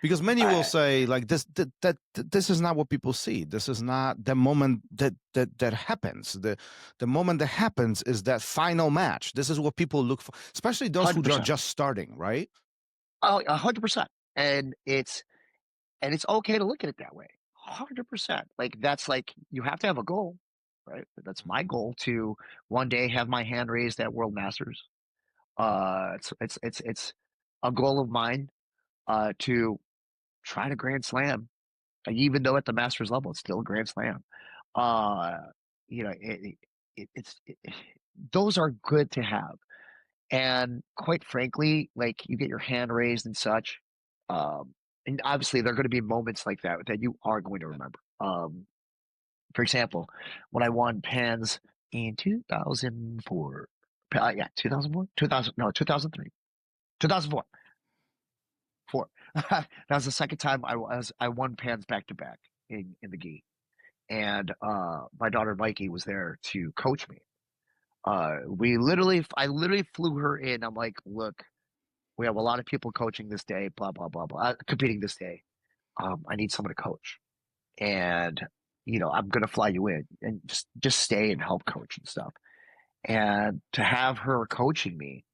Because many will say, like, this is not what people see. This is not the moment that happens. The moment that happens is that final match. This is what people look for, especially those 100%. Who are just starting, right? Oh, 100%. And it's okay to look at it that way. 100%. Like, that's like, you have to have a goal, right? That's my goal, to one day have my hand raised at World Masters. It's a goal of mine to try to Grand Slam, even though at the Masters level it's still a Grand Slam. Those are good to have, And quite frankly, like you get your hand raised and such. And obviously there are going to be moments like that you are going to remember. For example, when I won Pans in 2004, 2004, 2003, 2004, that was the second time I won Pans back to back in the gi. And my daughter Mikey was there to coach me. I literally flew her in. I'm like, look, we have a lot of people coaching this day, blah, blah, blah, blah, competing this day. I need someone to coach. And, I'm going to fly you in and just stay and help coach and stuff. And to have her coaching me.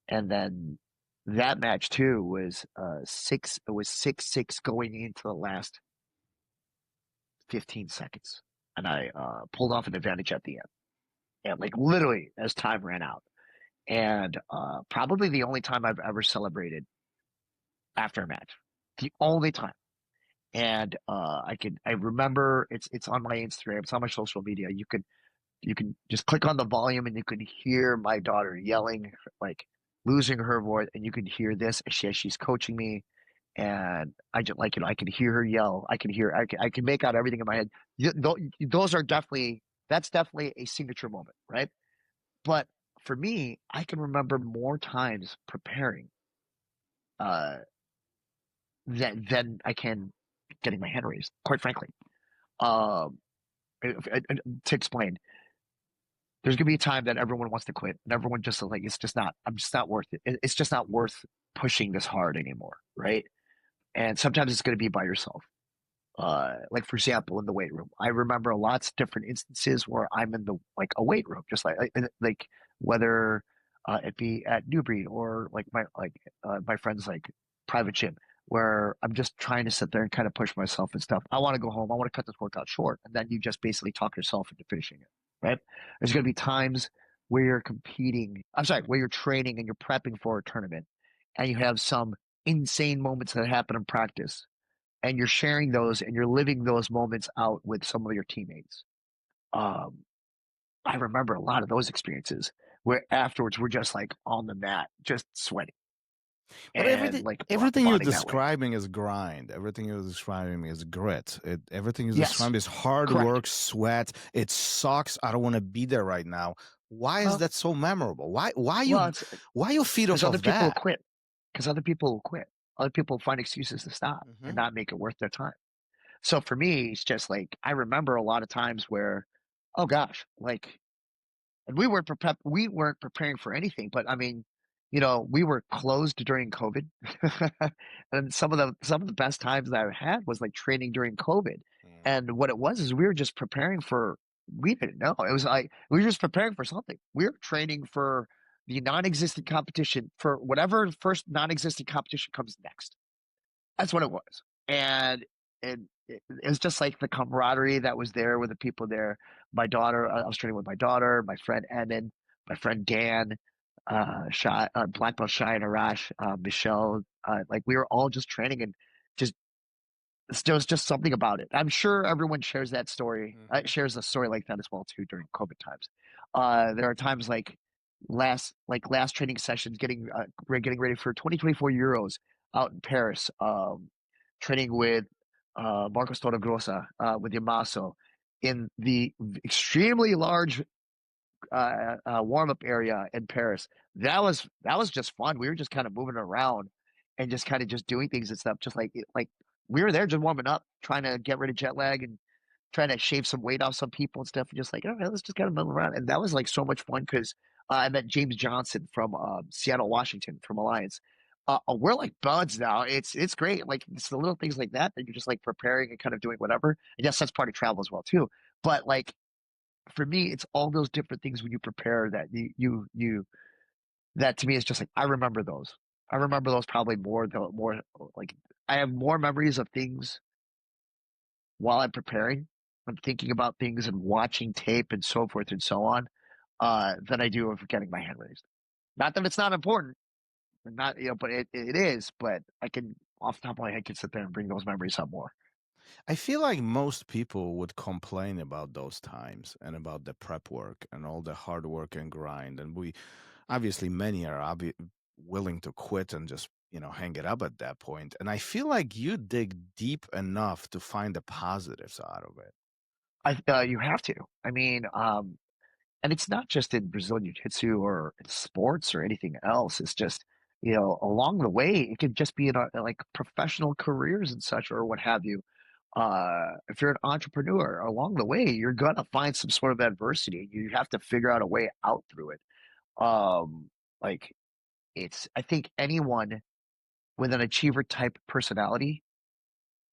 And then that match too was 6-6 going into the last 15 seconds. And I pulled off an advantage at the end. And like literally as time ran out. And probably the only time I've ever celebrated after a match. The only time. And I remember it's on my Instagram, it's on my social media. You can just click on the volume and you can hear my daughter yelling, like losing her voice, and you can hear this as she's coaching me. And I just I can hear her yell. I can make out everything in my head. That's definitely a signature moment, right? But for me, I can remember more times preparing than I can getting my hand raised, quite frankly. To explain, there's gonna be a time that everyone wants to quit, and everyone just like I'm just not worth it. It's just not worth pushing this hard anymore, right? And sometimes it's gonna be by yourself. Like for example, in the weight room, I remember lots of different instances where I'm in a weight room, just like whether it be at New Breed or my friends like private gym, where I'm just trying to sit there and kind of push myself and stuff. I want to go home. I want to cut this workout short. And then you just basically talk yourself into finishing it, right? There's going to be times where you're where you're training and you're prepping for a tournament and you have some insane moments that happen in practice and you're sharing those and you're living those moments out with some of your teammates. I remember a lot of those experiences where afterwards we're just like on the mat, just sweating. But everything you're describing is grind. Everything you're describing is grit. Everything you're describing is hard work, sweat. It sucks. I don't want to be there right now. Why is that so memorable? Why you feed off of that? Other people will quit. Because other people will quit. Other people find excuses to stop and not make it worth their time. So for me, it's just like I remember a lot of times where, oh gosh, and we weren't preparing for anything. But I mean, we were closed during COVID, and some of the best times that I had was like training during COVID. And what it was is we were just preparing for. We didn't know. It was like we were just preparing for something. We were training for the non-existent competition, for whatever first non-existent competition comes next. That's what it was. And it was just like the camaraderie that was there with the people there. My daughter, I was training with my daughter, my friend Emin, my friend Dan, Black Belt Shai and Arash, Michelle. We were all just training and there was just something about it. I'm sure everyone shares that story, shares a story like that as well too during COVID times. There are times like last training sessions, we're getting ready for 2024 Euros out in Paris, training with Marcos Torregrossa, with Yamaso in the extremely large warm-up area in Paris. That was just fun. We were just kind of moving around and just kind of just doing things and stuff. Just like we were there just warming up, trying to get rid of jet lag and trying to shave some weight off some people and stuff. And just like, all right, let's just kind of move around. And that was like so much fun because I met James Johnson from Seattle, Washington, from Alliance. We're like buds now. It's great. Like it's the little things like that you're just like preparing and kind of doing whatever. I guess that's part of travel as well too. But like for me, it's all those different things when you prepare that that to me is just like I remember those. I remember those probably more like I have more memories of things while I'm preparing. I'm thinking about things and watching tape and so forth and so on than I do of getting my hand raised. Not that it's not important. Not but it is. But I can off the top of my head can sit there and bring those memories up more. I feel like most people would complain about those times and about the prep work and all the hard work and grind. And obviously many are willing to quit and just, hang it up at that point. And I feel like you dig deep enough to find the positives out of it. You have to. I mean, and it's not just in Brazilian Jiu-Jitsu or in sports or anything else. It's just, along the way, it could just be in like professional careers and such or what have you. If you're an entrepreneur, along the way, you're gonna find some sort of adversity. You have to figure out a way out through it. Like I think anyone with an achiever type personality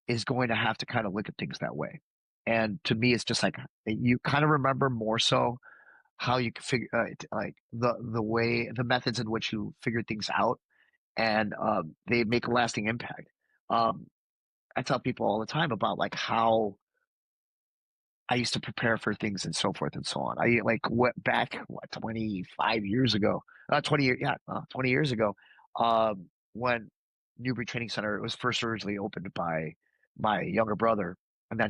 is going to have to kind of look at things that way. And to me, it's just like you kind of remember more so how you can figure like the methods in which you figure things out, and they make a lasting impact. I tell people all the time about like how I used to prepare for things and so forth and so on. I like went back 25 years ago, 20 years, 20 years ago, when Newbury Training Center was first originally opened by my younger brother, and then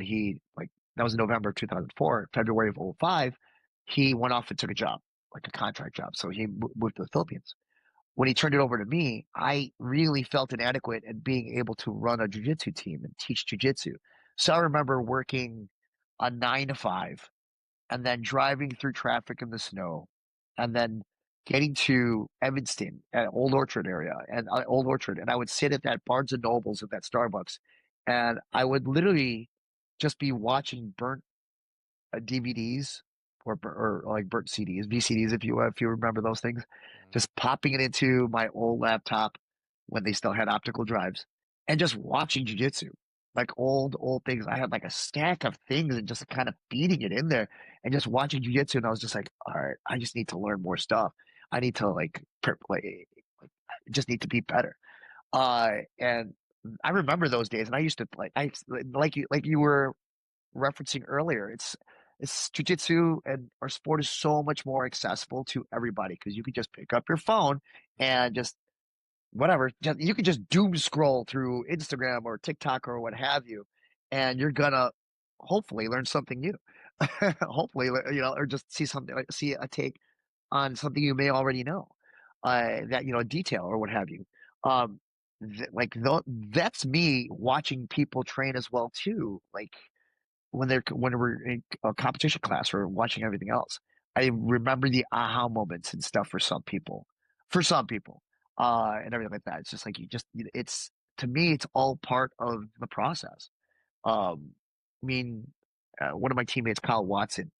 that was in November 2004. February of 2005, he went off and took a job, like a contract job. So he moved to the Philippines. When he turned it over to me, I really felt inadequate in being able to run a jiu-jitsu team and teach jiu-jitsu. So I remember working a 9 to 5 and then driving through traffic in the snow and then getting to Evanston at Old Orchard area and Old Orchard. And I would sit at that Barnes and Nobles at that Starbucks, and I would literally just be watching burnt DVDs or like burnt CDs, VCDs, if you remember those things, just popping it into my old laptop when they still had optical drives and just watching jiu-jitsu, like old things. I had like a stack of things and just kind of feeding it in there and just watching jiu-jitsu. And I was just like, all right, I just need to learn more stuff. I need to like I just need to be better. And I remember those days, and I used to like you were referencing earlier. It's jiu-jitsu, and our sport is so much more accessible to everybody because you could just pick up your phone and just whatever. You could just doom scroll through Instagram or TikTok or what have you, and you're gonna hopefully learn something new. Hopefully, or just see something, see a take on something you may already know, that a detail or what have you. That's me watching people train as well too. Like when we're in a competition class or watching everything else, I remember the aha moments and stuff for some people, and everything like that. It's just like it's to me, it's all part of the process. I mean, one of my teammates, Kyle Watson,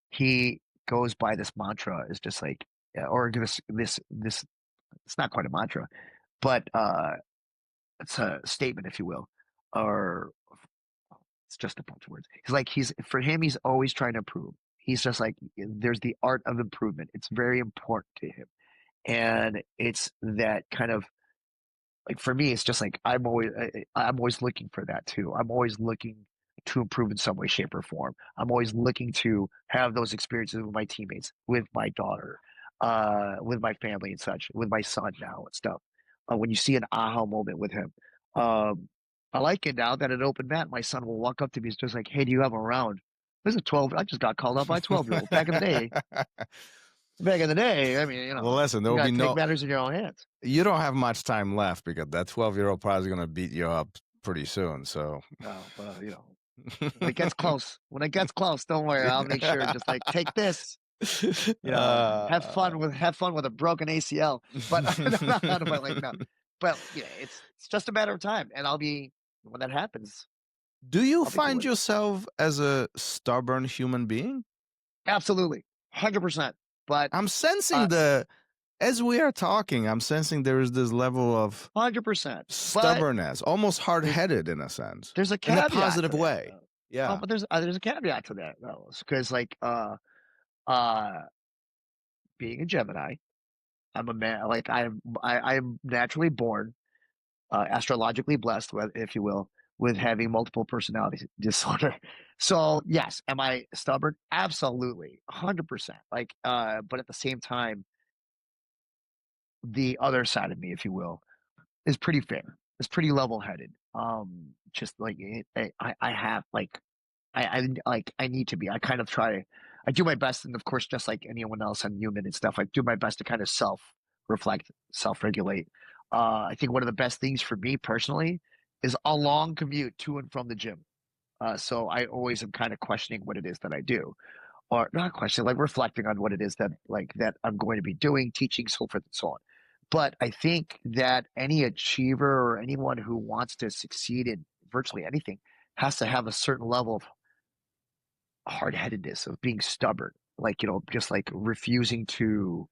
he goes by this mantra. Is just like, or this. It's not quite a mantra, but it's a statement, if you will, or it's just a bunch of words. For him, he's always trying to improve. He's just like, there's the art of improvement. It's very important to him. And it's that kind of like, for me, it's just like, I'm always looking for that too. I'm always looking to improve in some way, shape, or form. I'm always looking to have those experiences with my teammates, with my daughter, with my family and such, with my son now and stuff. When you see an aha moment with him, I like it now that at open mat, my son will walk up to me. He's just like, "Hey, do you have a round?" This is 12. I just got called up by a 12-year-old back in the day. Back in the day, I mean, well, listen, there will be take matters in your own hands. You don't have much time left because that 12-year-old probably going to beat you up pretty soon. So, well, when it gets close, don't worry. I'll make sure. Just like, take this. Have fun with a broken ACL. But no. But it's just a matter of time, and when that happens. Do you find yourself as a stubborn human being? Absolutely, 100%. But I'm sensing as we are talking, I'm sensing there is this level of 100% stubbornness, almost hard-headed in a sense. There's a caveat in a positive way. Yeah, but there's a caveat to that, though, because being a Gemini, I'm a man. Like I'm naturally born, astrologically blessed, if you will, with having multiple personality disorder. So yes, am I stubborn? Absolutely, 100%. Like, but at the same time, the other side of me, if you will, is pretty fair. It's pretty level-headed. Just like I have like I need to be. I kind of try. I do my best, and of course, just like anyone else, I'm human and stuff. I do my best to kind of self-reflect, self-regulate. I think one of the best things for me personally is a long commute to and from the gym. So I always am kind of questioning what it is that I do, or not questioning, like reflecting on what it is that I'm going to be doing, teaching, so forth and so on. But I think that any achiever or anyone who wants to succeed in virtually anything has to have a certain level of hard-headedness, of being stubborn, like, just like refusing to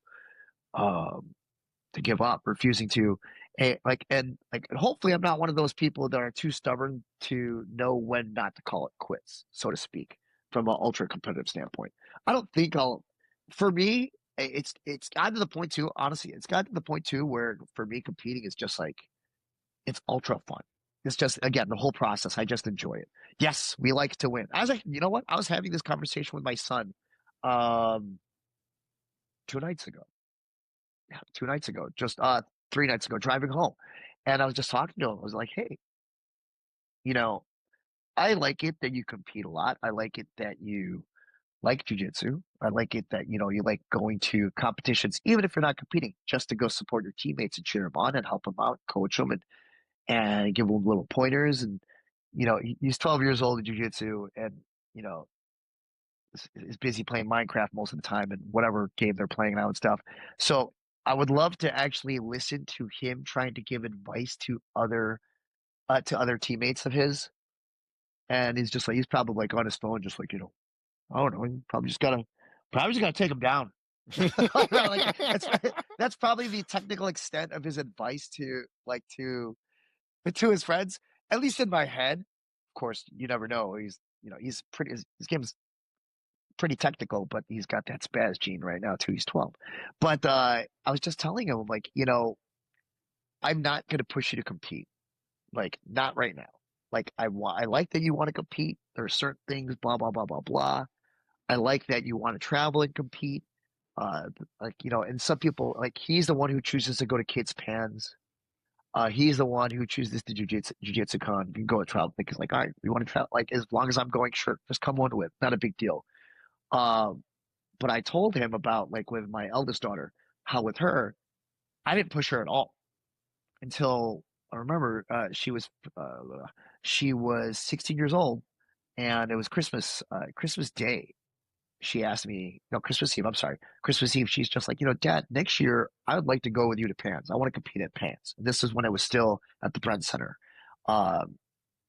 give up, refusing to, and hopefully I'm not one of those people that are too stubborn to know when not to call it quits, so to speak, from an ultra competitive standpoint. I don't think for me, it's gotten to the point too, honestly, it's gotten to the point too where for me competing is just like, it's ultra fun. It's just, again, the whole process. I just enjoy it. Yes, we like to win. You know what? I was having this conversation with my son 2 nights ago. Yeah, 2 nights ago, just 3 nights ago, driving home. And I was just talking to him. I was like, hey, I like it that you compete a lot. I like it that you like jiu-jitsu. I like it that, you like going to competitions, even if you're not competing, just to go support your teammates and cheer them on and help them out, coach them and give them little pointers. And, he's 12 years old in jiu-jitsu and, is busy playing Minecraft most of the time and whatever game they're playing now and stuff. So I would love to actually listen to him trying to give advice to other teammates of his. And he's just like, he's probably like on his phone, just like, I don't know, he probably just gotta take him down. That's probably the technical extent of his advice to his friends, at least in my head. Of course, you never know. His game's pretty technical, but he's got that spaz gene right now too. He's 12. But I was just telling him, like, I'm not going to push you to compete. Like, not right now. Like, I like that you want to compete. There are certain things, blah, blah, blah, blah, blah. I like that you want to travel and compete. And some people, like, he's the one who chooses to go to kids' Pans. He's the one who chooses the Jiu-Jitsu con. You can go and travel because, like, all right, we want to travel. Like, as long as I'm going, sure, just come on with. Not a big deal. But I told him about, like, with my eldest daughter, how with her, I didn't push her at all until I remember she was 16 years old, and it was Christmas Day. She asked me, no, Christmas Eve, I'm sorry, Christmas Eve. She's just like, Dad, next year I would like to go with you to Pans. I want to compete at Pans. This is when I was still at the Brent Center. And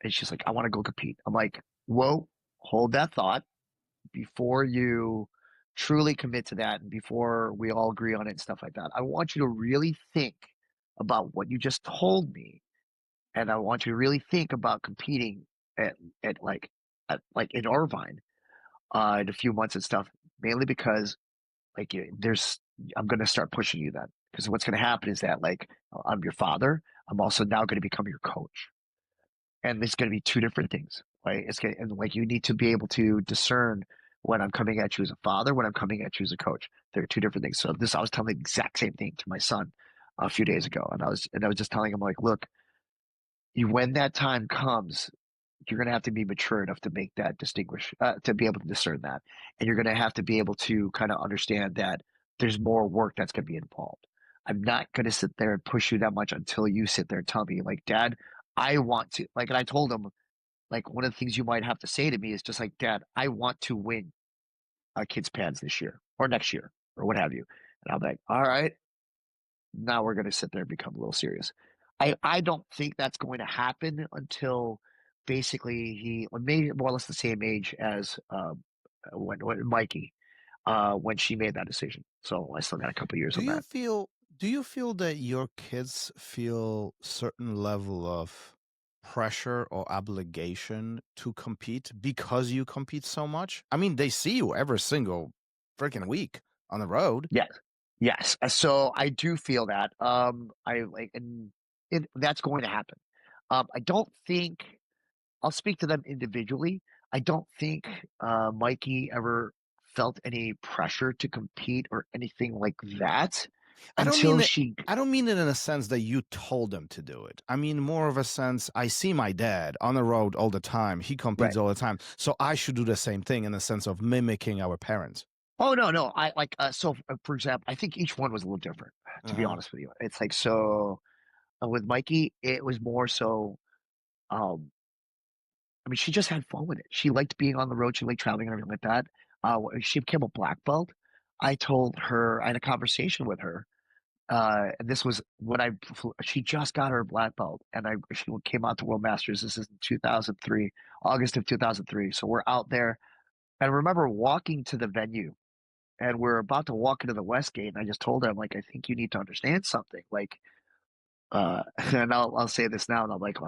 she's like, I want to go compete. I'm like, whoa, hold that thought. Before you truly commit to that and before we all agree on it and stuff like that, I want you to really think about what you just told me. And I want you to really think about competing at in Irvine in a few months and stuff, mainly because like I'm going to start pushing you then, because what's going to happen is that, like, I'm your father. I'm also now going to become your coach. And it's going to be two different things, right? And like, you need to be able to discern when I'm coming at you as a father, when I'm coming at you as a coach. They're two different things. So I was telling the exact same thing to my son a few days ago. And I was just telling him, like, look, when that time comes, you're going to have to be mature enough to make that to be able to discern that. And you're going to have to be able to kind of understand that there's more work that's going to be involved. I'm not going to sit there and push you that much until you sit there and tell me, like, Dad, I want to, like, and I told him, like, one of the things you might have to say to me is just like, Dad, I want to win kids' Pans this year or next year or what have you. And I'm like, all right, now we're going to sit there and become a little serious. I don't think that's going to happen until basically he maybe more or less the same age as when Mikey when she made that decision. So I still got a couple years on that. Do you feel that your kids feel certain level of pressure or obligation to compete because you compete so much? I mean, they see you every single freaking week on the road. Yes. So I do feel that. That's going to happen. I don't think I'll speak to them individually. I don't think Mikey ever felt any pressure to compete or anything like that. I don't until mean it. she. I don't mean it in a sense that you told them to do it. I mean more of a sense. I see my dad on the road all the time. He competes Right. all the time, so I should do the same thing in the sense of mimicking our parents. Oh no. I like so for example, I think each one was a little different, to be honest with you. It's like so with Mikey, it was more so um I mean, she just had fun with it. She liked being on the road, she liked traveling and everything like that. When she became a black belt, I told her, I had a conversation with her. And this was when she just got her black belt, and she came out to World Masters. This is in 2003, August of 2003. So we're out there, and I remember walking to the venue, and we're about to walk into the West Gate, and I just told her, I'm like, I think you need to understand something, like, and I'll say this now, and I'm like,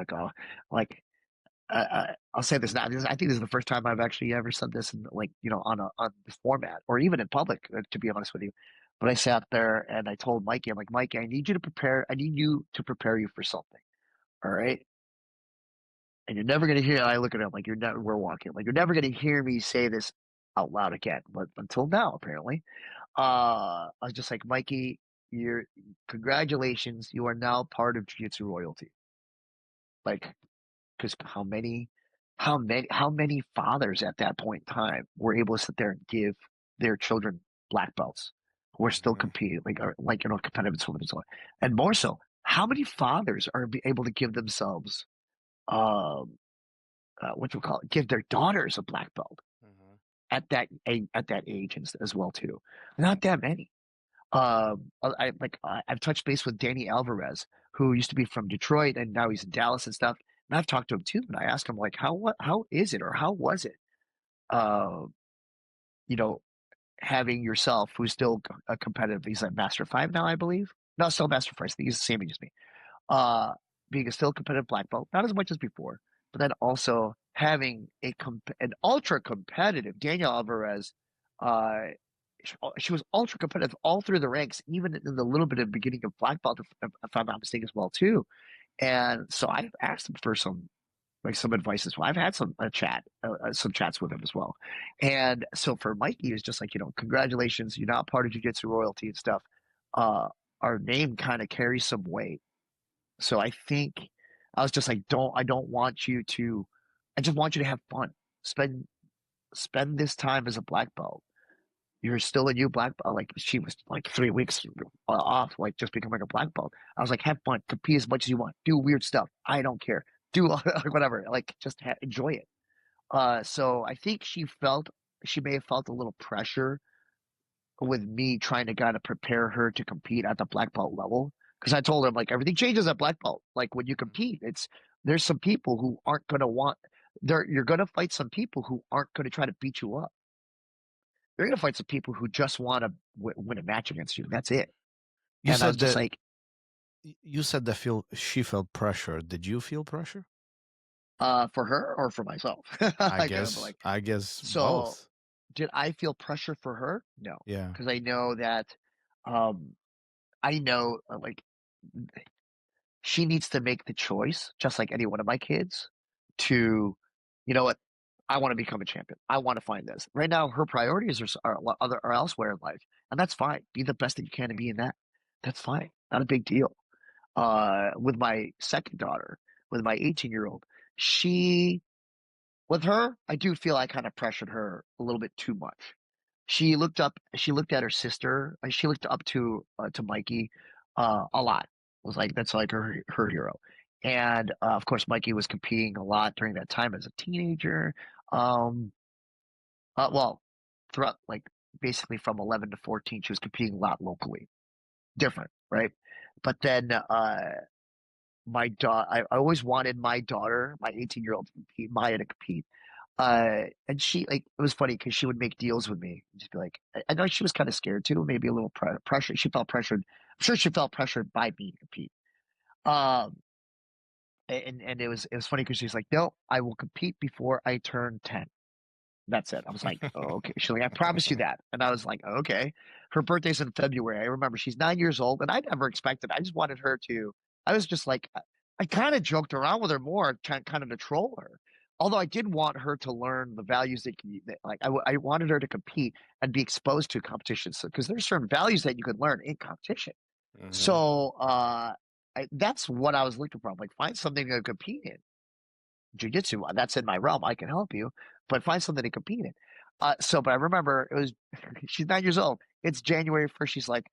I'll say this now. I think this is the first time I've actually ever said this, in, like, on this format, or even in public, to be honest with you. But I sat there and I told Mikey, I'm like, Mikey, I need you to prepare you for something. All right. And you're never going to hear, I look at him like, we're walking, like, you're never going to hear me say this out loud again. But until now, apparently, I was just like, Mikey, congratulations. You are now part of Jiu-Jitsu royalty. Like, because how many fathers at that point in time were able to sit there and give their children black belts who are still competing, competitive and so on and so on. And more so, how many fathers are able to give themselves, give their daughters a black belt at that age as well too? Not that many. I've touched base with Danny Alvarez, who used to be from Detroit and now he's in Dallas and stuff. And I've talked to him too, and I asked him, like, how is it, or how was it, having yourself, who's still a competitive, he's like Master 5 now, I believe. No, still Master 5. I think he's the same age as me. Being a still competitive black belt, not as much as before, but then also having an ultra competitive Daniel Alvarez. She was ultra competitive all through the ranks, even in the little bit of beginning of black belt, if I'm not mistaken, as well too. And so I've asked him for some advice as well. I've had some chats with him as well. And so for Mikey, it's just like, congratulations, you're not part of Jiu-Jitsu royalty and stuff. Our name kind of carries some weight. So I think I was just like, I just want you to have fun. Spend this time as a black belt. You're still a new black belt. Like, she was like 3 weeks off, like, just becoming a black belt. I was like, have fun, compete as much as you want, do weird stuff. I don't care. Do whatever, like, just enjoy it. So I think she may have felt a little pressure with me trying to kind of prepare her to compete at the black belt level. Because I told her, like, everything changes at black belt. Like, when you compete, there's some people who aren't going to you're going to fight some people who aren't going to try to beat you up. They're going to fight some people who just want to win a match against you. That's it. You and I was just like, you said that she felt pressure. Did you feel pressure? For her or for myself? I guess so. Both. Did I feel pressure for her? No. Yeah. Because I know that, like, she needs to make the choice, just like any one of my kids, to, you know what, I want to become a champion. I want to find this. Right now, her priorities are elsewhere in life, and that's fine. Be the best that you can to be in that. That's fine. Not a big deal. With my second daughter, with my 18-year-old, with her, I do feel I kind of pressured her a little bit too much. She looked at her sister. She looked up to Mikey a lot. It was like, that's like her hero. And of course, Mikey was competing a lot during that time as a teenager. Well, throughout, like, basically from 11 to 14, she was competing a lot locally. Different, right? But then my daughter, I always wanted my daughter, my 18-year-old, to compete, Maya, to compete. And she, like, it was funny because she would make deals with me. Just be like, I know she was kind of scared too, maybe a little pressure. She felt pressured. I'm sure she felt pressured by me to compete. And it was funny because she's like, no, I will compete before I turn 10. That's it. I was like, oh, okay. She's like, I promise you that. And I was like, okay. Her birthday's in February. I remember she's 9 years old, and I never expected. I just wanted her to. I was just like, I kind of joked around with her more, kind of to troll her. although I did want her to learn the values I wanted her to compete and be exposed to competition. So, because there's certain values that you could learn in competition. Mhm. So, that's what I was looking for. I'm like, find something to compete in. Jiu-Jitsu, that's in my realm. I can help you, but find something to compete in. But I remember it was, she's 9 years old. It's January 1st. She's like,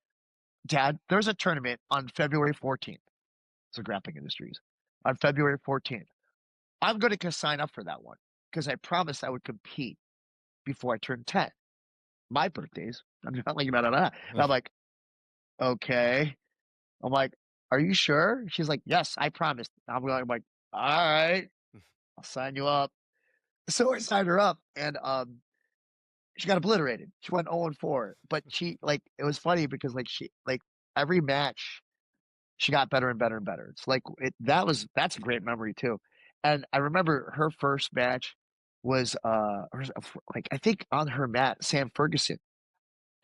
Dad, there's a tournament on February 14th. So Grappling Industries on February 14th. I'm going to sign up for that one because I promised I would compete before I turned 10. My birthdays. I'm not like, and I'm like, okay. I'm like, are you sure? She's like, yes, I promised. I'm like, all right, I'll sign you up. So I signed her up, and she got obliterated. She went 0-4. But she it was funny because every match she got better and better and better. It's like that's a great memory too. And I remember her first match was I think on her mat, Sam Ferguson,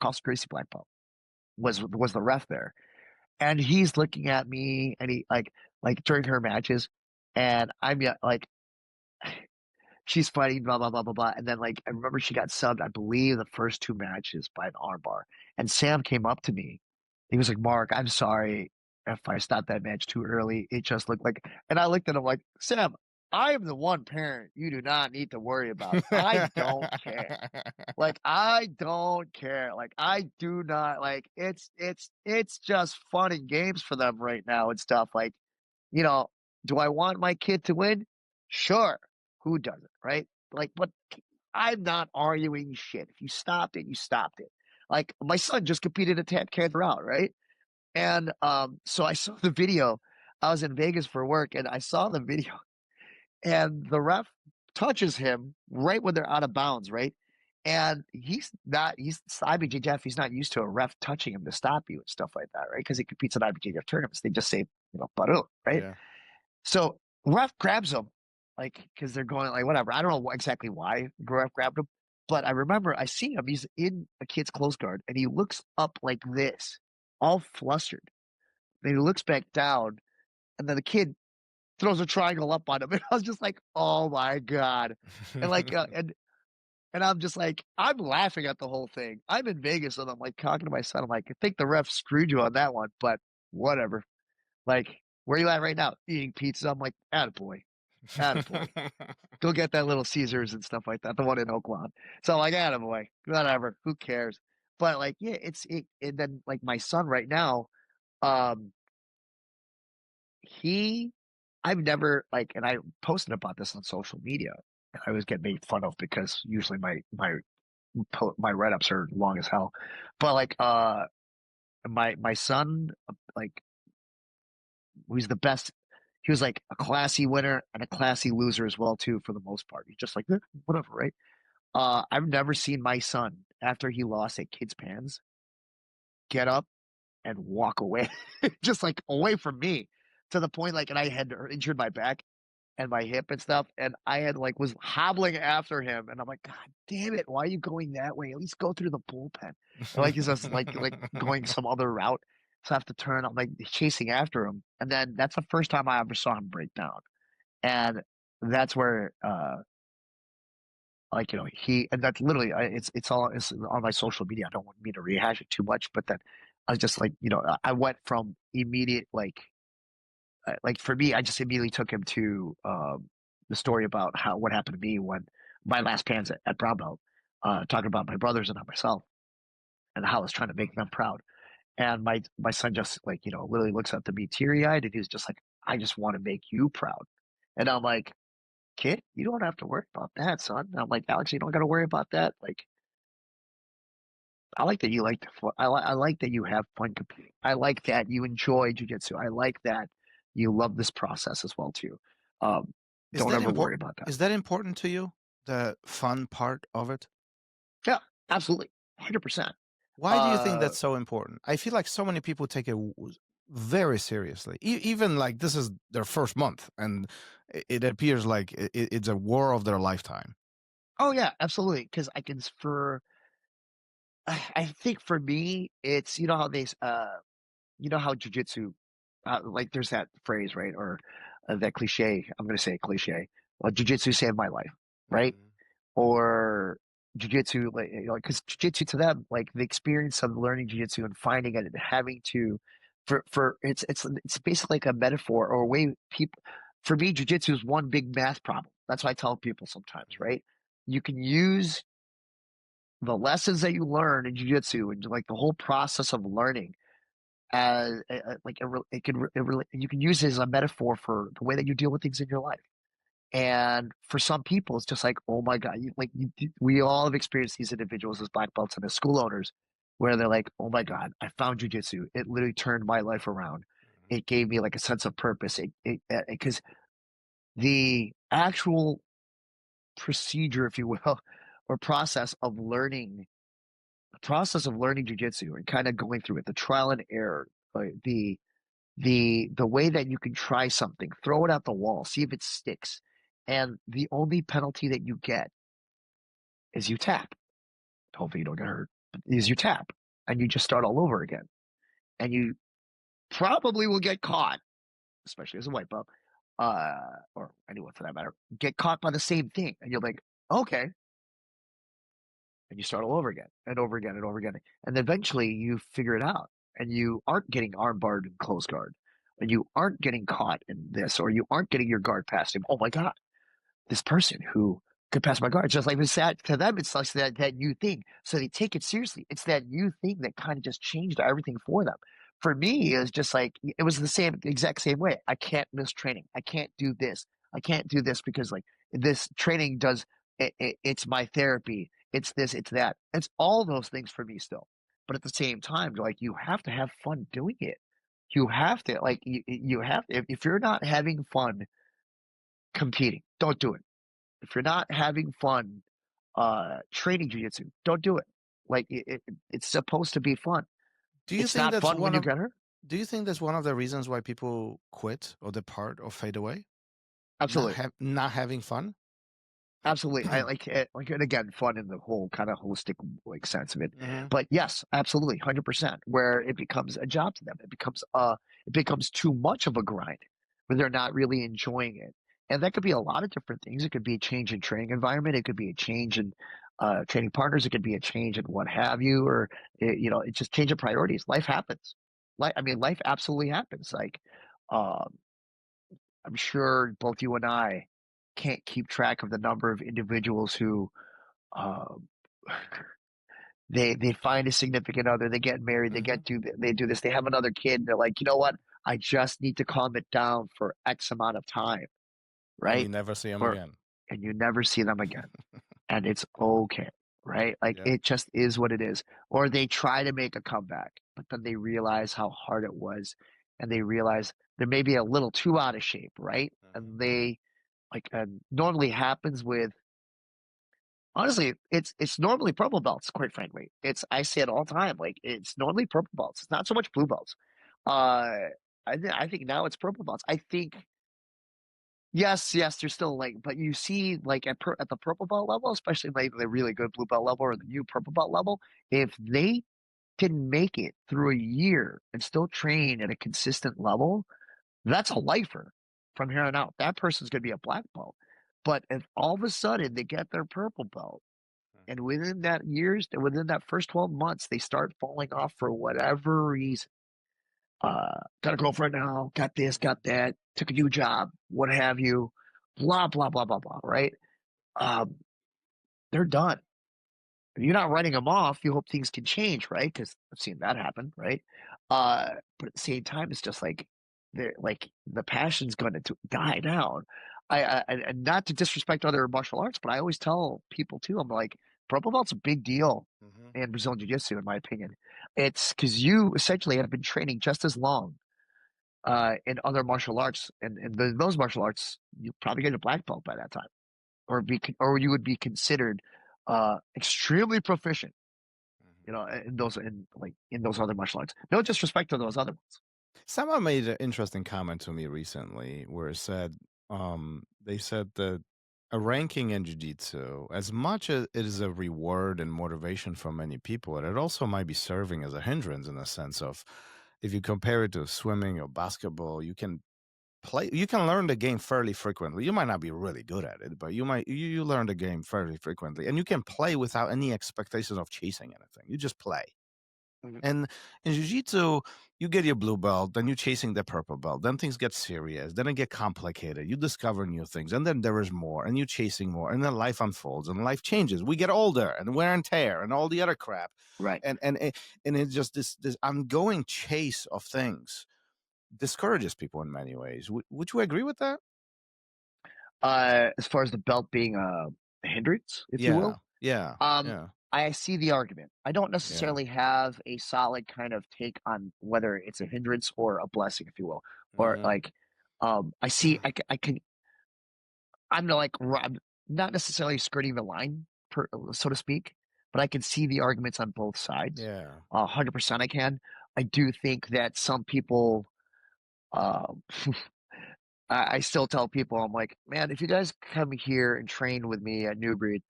calls Gracie Black Belt, was the ref there. And he's looking at me, and he like during her matches, and I'm like, she's fighting, blah blah blah blah blah. And then I remember she got subbed, I believe, the first 2 matches by an armbar. And Sam came up to me. He was like, Mark, I'm sorry if I stopped that match too early. It just looked like, and I looked at him like, Sam, I am the one parent you do not need to worry about. I don't care. I don't care. I do not it's just fun and games for them right now and stuff. Do I want my kid to win? Sure. Who doesn't, right? But I'm not arguing shit. If you stopped it, you stopped it. My son just competed at Cancer Out, right? And so I saw the video. I was in Vegas for work, and I saw the video, and the ref touches him right when they're out of bounds, right? And he's IBJJF. He's not used to a ref touching him to stop you and stuff like that, right? Because he competes in IBJJF tournaments. They just say, Baru, right? Yeah. So ref grabs him, because they're going whatever. I don't know exactly why the ref grabbed him, but I remember I see him. He's in a kid's close guard, and he looks up like this, all flustered. Then he looks back down, and then the kid throws a triangle up on him, and I was just like, "Oh my god!" And and I'm just I'm laughing at the whole thing. I'm in Vegas, and I'm talking to my son. I'm like, I think the ref screwed you on that one, but whatever. Where you at right now? Eating pizza. I'm like, attaboy. Attaboy. Go get that Little Caesars and stuff like that. The one in Oakland. So attaboy. Whatever. Who cares? But yeah, and then my son right now, I've never and I posted about this on social media. I always get made fun of because usually my write-ups are long as hell. But my son, he's the best. He was a classy winner and a classy loser as well too, for the most part. He's just whatever, right? I've never seen my son, after he lost at Kids Pans, get up and walk away, just away from me, to the point and I had injured my back and my hip and stuff, and I had was hobbling after him, and I'm like, God damn it, why are you going that way? At least go through the bullpen. He's just going some other route. So I have to turn. I'm chasing after him, and then that's the first time I ever saw him break down, and that's where and that's literally it's on my social media. I don't want me to rehash it too much, but then I was just I went from immediate for me, I just immediately took him to the story about what happened to me when my last Pans at brown belt, talking about my brothers and not myself, and how I was trying to make them proud. And my son just literally looks up to me teary-eyed, and he's just like, I just want to make you proud. And I'm like, kid, you don't have to worry about that, son. And I'm like, Alex, you don't got to worry about that. I like that you I like that you have fun competing. I like that you enjoy jiu-jitsu. I like that you love this process as well too. Don't ever worry about that. Is that important to you? The fun part of it? Yeah, absolutely. 100%. Why do you think that's so important? I feel like so many people take it very seriously. Even this is their first month, and it appears like it's a war of their lifetime. Oh yeah, absolutely. Because I think for me, it's how how jiu-jitsu, there's that phrase, right, or that cliche. I'm going to say a cliche. well, jiu-jitsu saved my life, right? Or jiu-jitsu, like, because jiu-jitsu to them, like the experience of learning jiu-jitsu and finding it and having to, it's basically like a metaphor or a way people, for me, jiu-jitsu is one big math problem. That's what I tell people sometimes, right? You can use the lessons that you learn in jiu-jitsu and like the whole process of learning as like you can use it as a metaphor for the way that you deal with things in your life. And for some people, it's just like, oh my God, we all have experienced these individuals as black belts and as school owners where they're like, oh my God, I found jujitsu. It literally turned my life around. It gave me like a sense of purpose. Because the actual procedure, if you will, or process of learning jujitsu and kind of going through it, the trial and error, the way that you can try something, throw it at the wall, see if it sticks. And the only penalty that you get is you tap. Hopefully you don't get hurt. Is you tap and you just start all over again. And you probably will get caught, especially as a white belt, or anyone for that matter, get caught by the same thing. And you're like, okay. And you start all over again and over again and over again. And eventually you figure it out and you aren't getting arm barred and close guard. And you aren't getting caught in this, or you aren't getting your guard past him. Oh my God, this person who could pass my guard. Just like it's sad to them, it's like that new thing. So they take it seriously. It's that new thing that kind of just changed everything for them. For me, it was just like, it was the exact same way. I can't miss training. I can't do this. I can't do this because like this training does, it's my therapy. It's this, it's that. It's all those things for me still. But at the same time, like you have to have fun doing it. You have to, like, you have to, if you're not having fun competing, don't do it. If you're not having fun training jiu-jitsu, don't do it. Like, it's supposed to be fun. Do you It's think not that's fun when one you of get hurt. Do you think that's one of the reasons why people quit or depart or fade away? Absolutely. Not having fun? Absolutely. I like it, and again, fun in the whole kind of holistic like sense of it. Mhm. But yes, absolutely, 100%. Where it becomes a job to them, it becomes too much of a grind, where they're not really enjoying it. And that could be a lot of different things. It could be a change in training environment. It could be a change in training partners. It could be a change in what have you, or it's just change of priorities. Life happens. Life absolutely happens. Like, um, I'm sure both you and I can't keep track of the number of individuals who um, they find a significant other, they get married, they do this, they have another kid, and they're like, you know what? I just need to calm it down for X amount of time, And you right? never see them Or again. and you never see them again, and it's okay, right? Like Yeah. it just is what it is. Or they try to make a comeback, but then they realize how hard it was, and they realize they're maybe a little too out of shape, right? And they normally happens with, honestly, it's normally purple belts, quite frankly. I say it all the time, like it's normally purple belts. It's not so much blue belts. I think now it's purple belts. I think yes, there's still like, but you see like at the purple belt level, especially like the really good blue belt level or the new purple belt level, if they can make it through a year and still train at a consistent level, that's a lifer from here on out. That person's going to be a black belt. But if all of a sudden they get their purple belt and within that first 12 months, they start falling off for whatever reason, got a girlfriend now, got this, got that, took a new job, what have you, blah, blah, blah, blah, blah, right? They're done. If you're not writing them off, you hope things can change, right? Because I've seen that happen, right? But at the same time, it's just like the passion's going to die down. And not to disrespect other martial arts, but I always tell people too, I'm like, purple belt's a big deal in Brazilian Jiu-Jitsu, in my opinion. It's because you essentially have been training just as long in other martial arts, and those martial arts, you probably get a black belt by that time, or you would be considered extremely proficient, in those other martial arts. No disrespect to those other ones. Someone made an interesting comment to me recently where it said, they said that a ranking in jiu-jitsu, as much as it is a reward and motivation for many people, it also might be serving as a hindrance in the sense of, if you compare it to swimming or basketball, you can play. You can learn the game fairly frequently. You might not be really good at it, but you learn the game fairly frequently, and you can play without any expectations of chasing anything. You just play. Mhm. And in jiu-jitsu, you get your blue belt, then you're chasing the purple belt. Then things get serious. Then it get complicated. You discover new things, and then there is more, and you're chasing more, and then life unfolds, and life changes. We get older, and wear and tear, and all the other crap. Right. And it's just this ongoing chase of things discourages people in many ways. Would you agree with that? As far as the belt being a hindrance, if you will. Yeah. I see the argument. I don't necessarily have a solid kind of take on whether it's a hindrance or a blessing, if you will, or like, I see, I can, I'm not necessarily skirting the line, so to speak, but I can see the arguments on both sides. Yeah. 100% I can. I do think that some people, I still tell people, I'm like, man, if you guys come here and train with me at New Breed,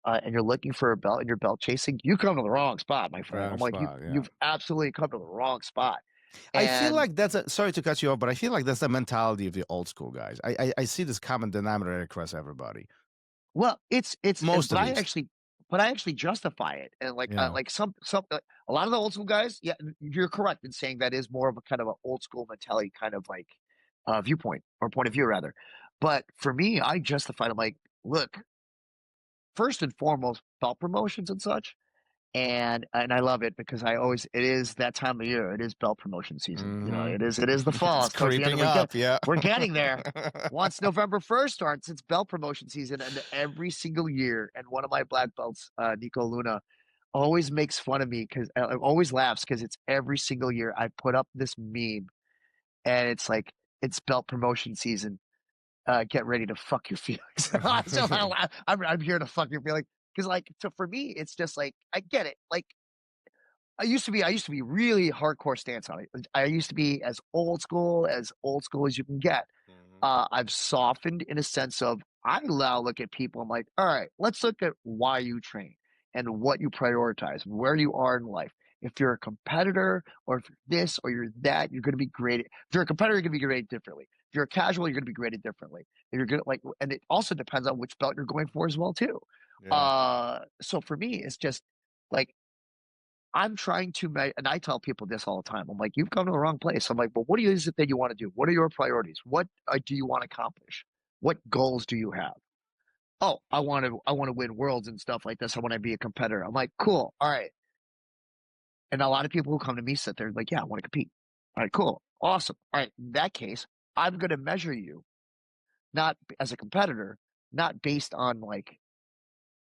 and you're looking for a belt and you're belt chasing, you come to the wrong spot, my friend. I'm like, you've absolutely come to the wrong spot. I feel like sorry to cut you off, but I feel like that's the mentality of the old school guys. I see this common denominator across everybody. Well, it's most but of I these. actually justify it, and like some a lot of the old school guys, yeah, you're correct in saying that is more of a kind of an old school mentality kind of like viewpoint or point of view rather. But for me, I justified. I'm like, look, first and foremost, belt promotions and such. And I love it because it is that time of year. It is belt promotion season. You know, it is the fall. It's creeping up. We're getting there. Once November 1st starts, it's belt promotion season, and every single year. And one of my black belts, Nico Luna, always makes fun of me because always laughs because it's every single year I put up this meme, and it's like it's belt promotion season. Get ready to fuck your feelings. So I'm here to fuck your feelings. Because like, so for me, it's just like, I get it. Like I used to be really hardcore stance on it. I used to be as old school as you can get. I've softened in a sense of, I now look at people, I'm like, all right, let's look at why you train and what you prioritize, where you are in life. If you're a competitor or if you're this or you're that, you're going to be graded. If you're a competitor, you're going to be graded differently. If you're a casual, you're going to be graded differently. If you're going to and it also depends on which belt you're going for as well too. So for me, it's just like, I'm trying to and I tell people this all the time. I'm like, you've come to the wrong place. I'm like, but what is it that you want to do? What are your priorities? What do you want to accomplish? What goals do you have? Oh, I want to win worlds and stuff like this. I want to be a competitor. I'm like, cool. All right. And a lot of people who come to me sit there like, yeah, I want to compete. All right, cool. Awesome. All right. In that case, I'm going to measure you not as a competitor, not based on like,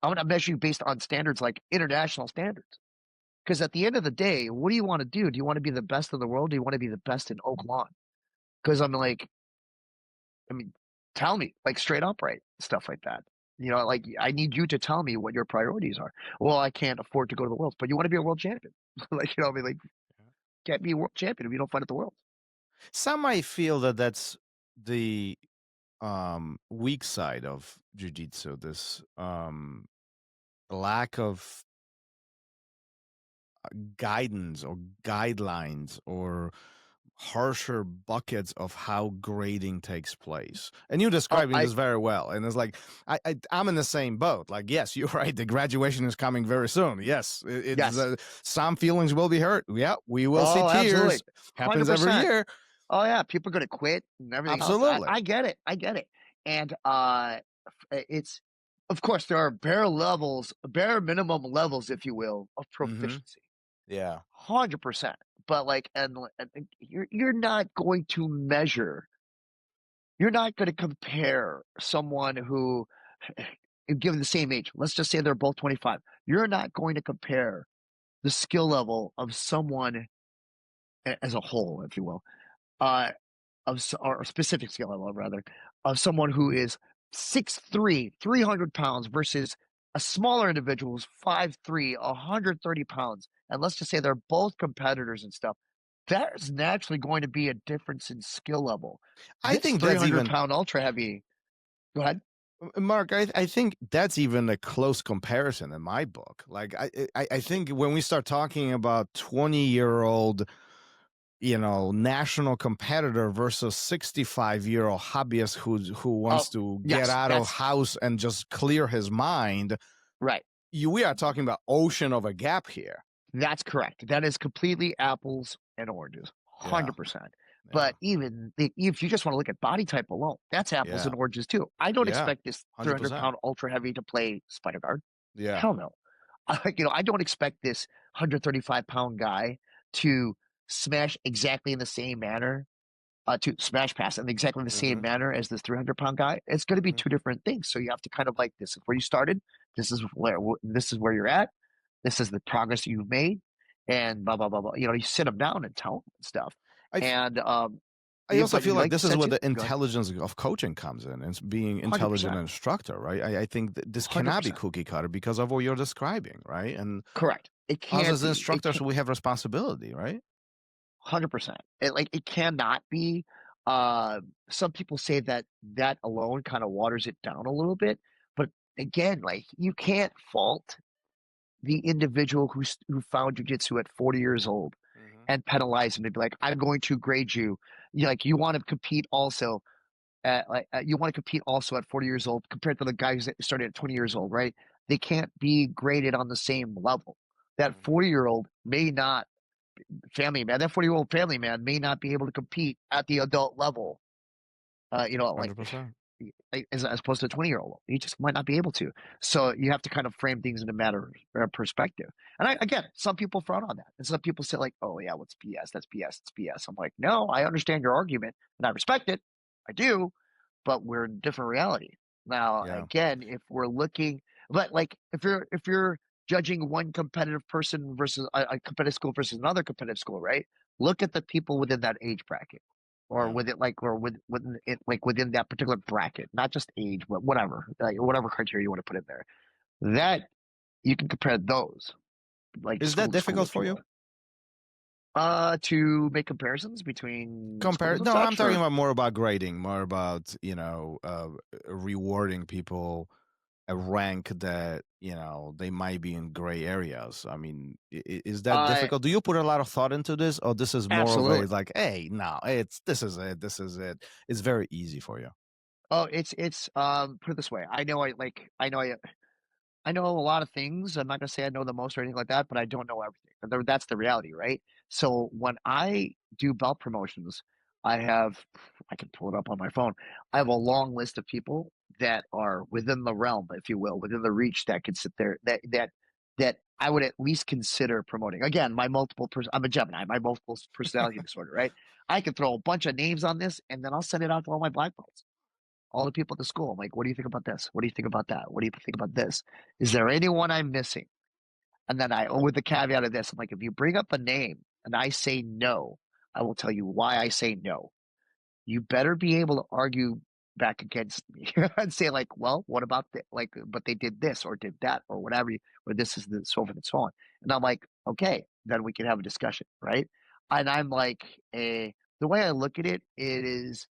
I'm going to measure you based on standards like international standards. Because at the end of the day, what do you want to do? Do you want to be the best in the world? Do you want to be the best in Oak Lawn? Because I'm like, tell me, like straight up, right? Stuff like that. You know, like I need you to tell me what your priorities are. Well, I can't afford to go to the Worlds, but you want to be a world champion. Like, you know, like can't be a world champion if you don't fight at the Worlds. Some might feel that that's the weak side of jiu-jitsu, this lack of guidance or guidelines or harsher buckets of how grading takes place. And you're describing this very well. And it's like, I'm in the same boat. Like, yes, you're right. The graduation is coming very soon. Yes. Some feelings will be hurt. Yeah. We will see tears. Absolutely. Happens every year. Oh yeah. People are going to quit and everything. Absolutely. I get it. And it's, of course, there are bare minimum levels, if you will, of proficiency. Yeah. 100%. But like, and you're not going to measure, you're not going to compare someone who, given the same age, let's just say they're both 25. You're not going to compare the skill level of someone as a whole, if you will, or specific skill level, rather, of someone who is 6'3", 300 pounds versus a smaller individual who's 5'3", 130 pounds. And let's just say they're both competitors and stuff. There's naturally going to be a difference in skill level. I think that's 300-pound ultra heavy. Go ahead, Mark. I think that's even a close comparison in my book. Like I think when we start talking about 20-year-old national competitor versus 65-year-old hobbyist who wants to yes, get out of house and just clear his mind. Right. We are talking about ocean of a gap here. That's correct. That is completely apples and oranges, 100%. But even if you just want to look at body type alone, that's apples and oranges too. I don't expect this 300-pound ultra heavy to play spider guard. Yeah. Hell no. I don't expect this 135-pound guy to smash exactly in the same manner, to smash pass in exactly the same manner as this 300-pound guy. It's going to be two different things. So you have to kind of like, this is where you started. This is where you're at. This is the progress you've made, and blah blah blah blah. You sit them down and tell them stuff. I also feel like this is where the intelligence of coaching comes in, and being intelligent 100%. Instructor, right? I think that this cannot be cookie cutter because of what you're describing, right? And correct. It can't. As instructors, we have responsibility, right? 100%. It cannot be. Some people say that alone kind of waters it down a little bit, but again, like, you can't fault the individual who found jiu-jitsu at 40 years old and penalize him and be like, I'm going to grade you. You want to compete also at 40 years old compared to the guys that started at 20 years old, right? They can't be graded on the same level. That 40-year-old may not, that 40-year-old family man may not be able to compete at the adult level. 100%. As opposed to a 20-year-old. He just might not be able to. So you have to kind of frame things in a matter of perspective. And again, some people frown on that. And some people say like, oh yeah, what's BS? That's BS. It's BS. I'm like, no, I understand your argument and I respect it. I do, but we're in a different reality. Now, again, if we're looking, but like if you're judging one competitive person versus a competitive school versus another competitive school, right? Look at the people within that age bracket. Or within that particular bracket, not just age, but whatever criteria you want to put in there, that you can compare those. Like, is that difficult for you? To make comparisons between No, I'm talking about more about grading, more about rewarding people a rank that they might be in gray areas. I mean, is that difficult? Do you put a lot of thought into this, or this is more absolutely. of a like, hey, no, this is it. It's very easy for you. Oh, it's put it this way. I know a lot of things. I'm not gonna say I know the most or anything like that, but I don't know everything. That's the reality, right? So when I do belt promotions, I can pull it up on my phone. I have a long list of people that are within the realm, if you will, within the reach that could sit there, that I would at least consider promoting. Again, I'm a Gemini, my multiple personality disorder, right? I could throw a bunch of names on this, and then I'll send it out to all my black belts, all the people at the school. I'm like, what do you think about this? What do you think about that? What do you think about this? Is there anyone I'm missing? And then with the caveat of this, I'm like, if you bring up a name and I say no, I will tell you why I say no. You better be able to argue back against me and say like, well, what about but they did this or did that or whatever, or this is the so forth and so on. And I'm like, okay, then we can have a discussion, right? And I'm like, the way I look at it, it's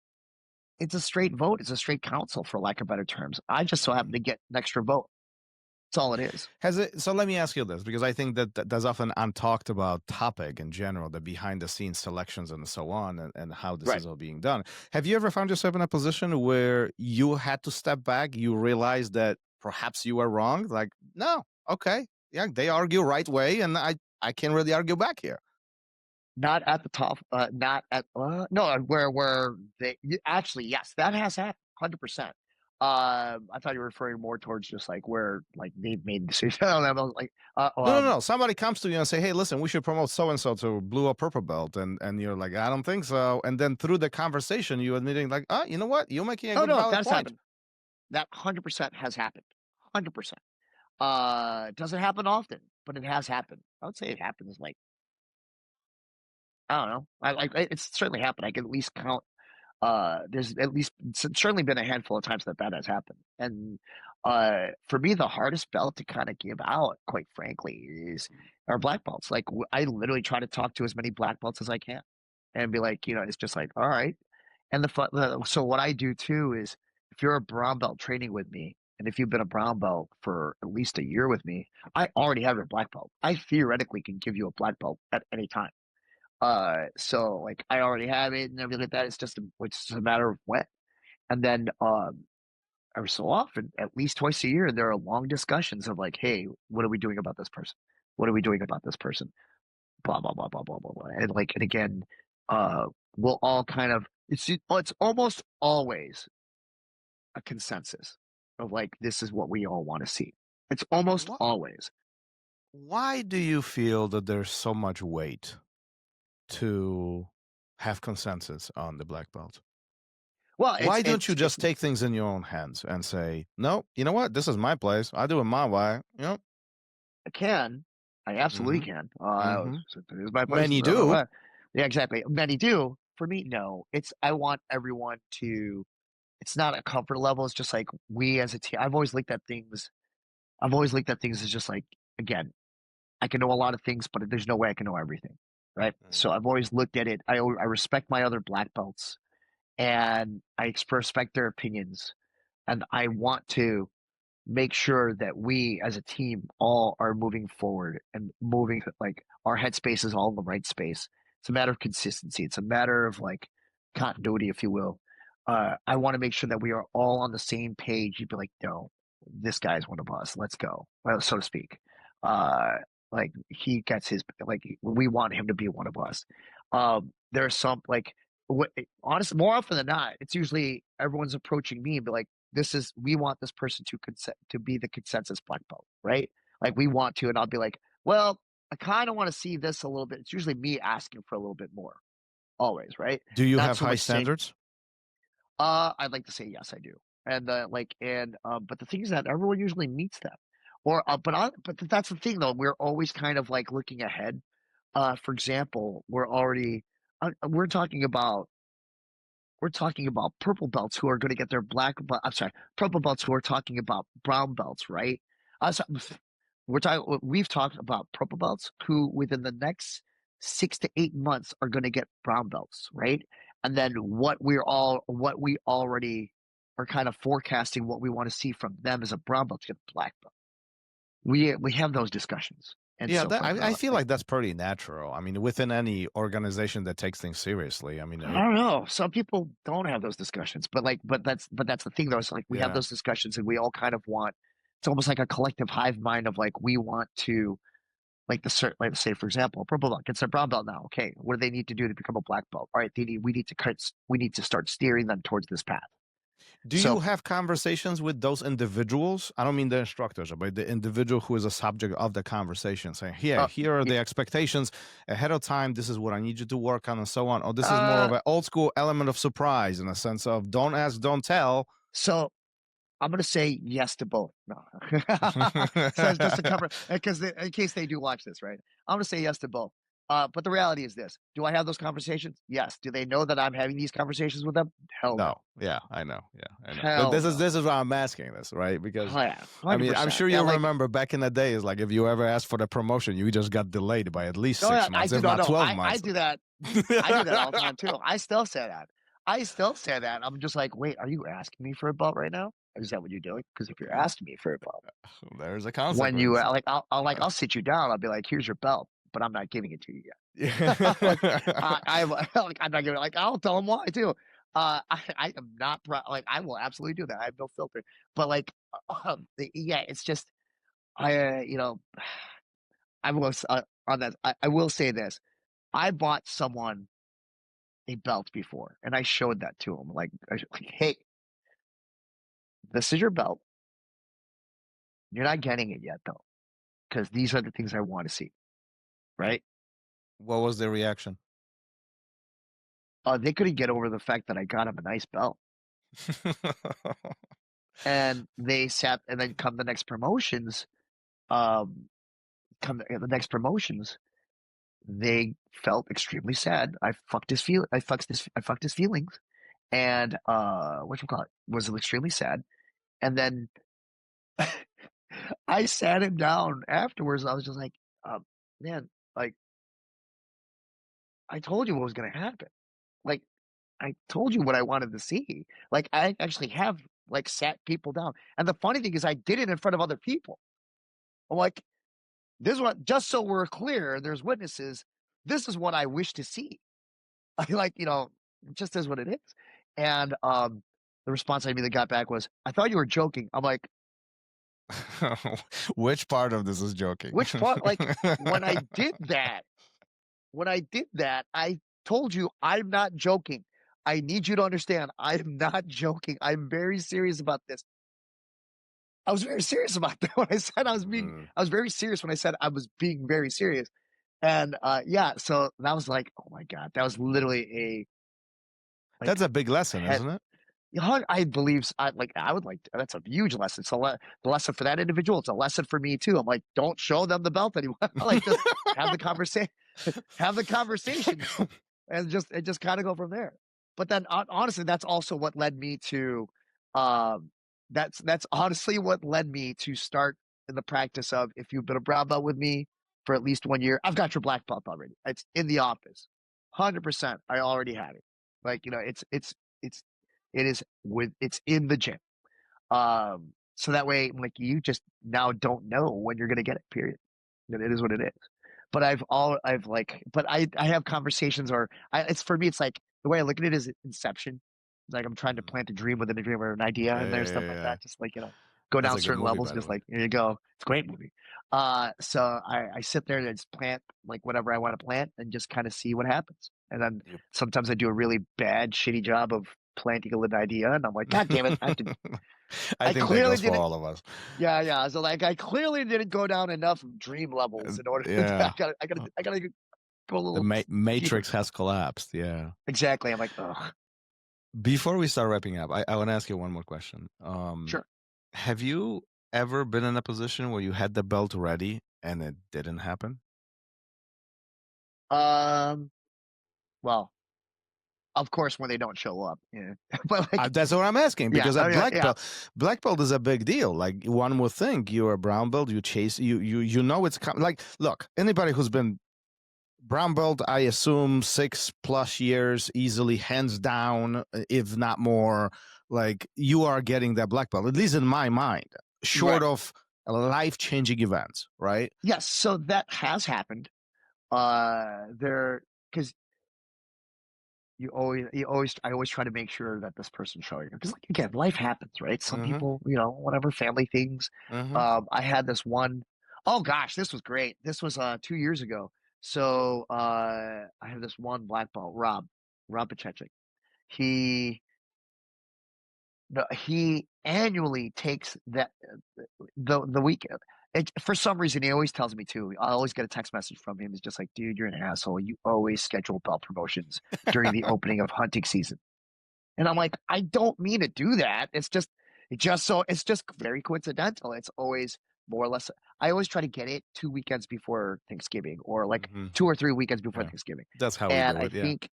a straight vote. It's a straight council, for lack of better terms. I just so happen to get an extra vote. That's all it is. So let me ask you this, because I think that there's often untalked about topic in general, the behind the scenes selections and so on, and how this is all being done. Have you ever found yourself in a position where you had to step back? You realized that perhaps you were wrong? Like, no, okay, yeah, they argue right way, and I can't really argue back here. Not at the top, not at no, where they actually, yes, that has happened 100%. I thought you were referring more towards just like where like they've made decisions. I was like, no. Somebody comes to you and say, hey, listen, we should promote so and so to blue or purple belt, and you're like, I don't think so. And then through the conversation, you admitting like, you know what, you're making a good valid that's point. Happened. That 100% has happened. 100%. It doesn't happen often, but it has happened. I would say it happens like, I don't know. It's certainly happened. I can at least count. There's at least certainly been a handful of times that has happened. And for me, the hardest belt to kind of give out, quite frankly, is our black belts. Like, I literally try to talk to as many black belts as I can and be like, it's just like, all right. And so what I do too is, if you're a brown belt training with me, and if you've been a brown belt for at least a year with me, I already have your black belt. I theoretically can give you a black belt at any time. So like I already have it and everything like that. It's just a matter of when. And then every so often, at least twice a year, there are long discussions of like, hey, what are we doing about this person? What are we doing about this person? Blah blah blah blah blah blah blah. And like, and again, we'll all kind of it's almost always a consensus of like this is what we all want to see. It's almost always. Why do you feel that there's so much weight to have consensus on the black belt? Well, why don't you just take things in your own hands and say, no, you know what? This is my place. I do it my way. You know, I can. I absolutely can. So this is my place. Many do. Yeah, exactly. Many do. For me, no. I want everyone to. It's not a comfort level. It's just like we as a team. I've always looked at things as just like, again, I can know a lot of things, but there's no way I can know everything, right? So I've always looked at it. I respect my other black belts, and I respect their opinions, and I want to make sure that we as a team all are moving forward and moving, like our headspace is all in the right space. It's a matter of consistency. It's a matter of like continuity, if you will. I want to make sure that we are all on the same page. You'd be like, no, this guy's one of us. Let's go, well, so to speak. Like he gets his, like we want him to be one of us. There's some like, honestly, more often than not, it's usually everyone's approaching me and be like, we want this person to be the consensus black belt, right? Like we want to, and I'll be like, well, I kind of want to see this a little bit. It's usually me asking for a little bit more, always, right? Do you have high standards? I'd like to say yes, I do, and but the thing is that everyone usually meets them, or but that's the thing though. We're always kind of like looking ahead. For example, we're talking about purple belts who are going to get their purple belts who are talking about brown belts, right? We've talked about purple belts who within the next 6 to 8 months are going to get brown belts, right? And then what we already are kind of forecasting what we want to see from them as a brown belt to get a black belt. We have those discussions. And yeah, I feel like that's pretty natural. I mean, within any organization that takes things seriously. I mean, I don't know. Some people don't have those discussions, but that's the thing though. It's like we have those discussions, and we all kind of want. It's almost like a collective hive mind of like we want to, like say for example, a purple belt gets a brown belt now. Okay, what do they need to do to become a black belt? All right, we need to start steering them towards this path. Do you have conversations with those individuals? I don't mean the instructors, but the individual who is a subject of the conversation, saying, here are the expectations ahead of time. This is what I need you to work on and so on. Or this is more of an old school element of surprise in a sense of don't ask, don't tell. So I'm going to say yes to both. No. So just to cover, because in case they do watch this, right? I'm going to say yes to both. But the reality is this. Do I have those conversations? Yes. Do they know that I'm having these conversations with them? Hell no. Yeah, I know. Yeah, I know. But this is why I'm asking this, right? Because I mean, I'm sure you remember back in the days, like if you ever asked for the promotion, you just got delayed by at least 6 months, if not 12 months. I do that. I do that all the time too. I still say that. I'm just like, wait, are you asking me for a belt right now? Is that what you're doing? Because if you're asking me for a belt, there's a consequence. When you I'll sit you down. I'll be like, here's your belt, but I'm not giving it to you yet. I'm not giving it. Like I'll tell them why too. I am not I will absolutely do that. I have no filter. But like, it's just I will on that. I will say this. I bought someone a belt before, and I showed that to him. Like, hey, this is your belt. You're not getting it yet, though, because these are the things I want to see. Right? What was their reaction? They couldn't get over the fact that I got him a nice belt. And they sat, and then come the next promotions, they felt extremely sad. I fucked his feelings, and was extremely sad. And then I sat him down afterwards. I was just like, man, like I told you what was going to happen. Like I told you what I wanted to see. Like I actually have like sat people down. And the funny thing is I did it in front of other people. I'm like, this one, just so we're clear, there's witnesses. this is what I wish to see. I like, it just is what it is. And the response I immediately got back was, I thought you were joking. I'm like, which part of this is joking? which part? Like, when I did that, I told you I'm not joking. I need you to understand, I'm not joking. I'm very serious about this. I was very serious about that when I said I was very serious when I said I was being very serious. And so that was like, oh my God, that was literally that's a big lesson, isn't it? I believe that's a huge lesson. So the lesson for that individual, it's a lesson for me too. I'm like, don't show them the belt anymore. Like, just have the conversation, and just kind of go from there. But then honestly, that's also what led me to, that's honestly what led me to start in the practice of, if you've been a brown belt with me for at least 1 year, I've got your black belt already. It's in the office, 100%. I already had it. Like, it's in the gym. So that way, like, you just now don't know when you're gonna get it, period. And it is what it is. But I have conversations, or it's for me, it's like, the way I look at it is inception. It's like I'm trying to plant a dream within a dream, or an idea, and there's stuff like that. Just like, go down certain levels, just like, here you go. It's a great movie. So I sit there and just plant like whatever I want to plant, and just kind of see what happens. And then sometimes I do a really bad, shitty job of planting an idea, and I'm like, God damn it, I think that goes for all of us. Yeah. So like, I clearly didn't go down enough dream levels in order. I gotta go a little. The matrix has collapsed. Yeah, exactly. I'm like, ugh. Before we start wrapping up, I want to ask you one more question. Sure. Have you ever been in a position where you had the belt ready and it didn't happen? Well, of course, when they don't show up. Yeah. But like, that's what I'm asking, because black belt is a big deal. Like, one would think you're a brown belt, you chase, you know it's coming. Like, look, anybody who's been brown belt, I assume 6+ years, easily, hands down, if not more, like, you are getting that black belt, at least in my mind, short of life-changing events, right? Yes, so that has happened. Because I always try to make sure that this person's showing it. Because, like, again, life happens, right? Some people, whatever, family things. I had this one, oh gosh, this was great. This was 2 years ago. So I have this one black belt, Rob Pachechik. He annually takes that the weekend. For some reason, he always tells me to. I always get a text message from him. It's just like, dude, you're an asshole. You always schedule belt promotions during the opening of hunting season. And I'm like, I don't mean to do that. It's just very coincidental. It's always more or less. I always try to get it 2 weekends before Thanksgiving, or like 2 or 3 weekends before Thanksgiving. That's how we do it. I think,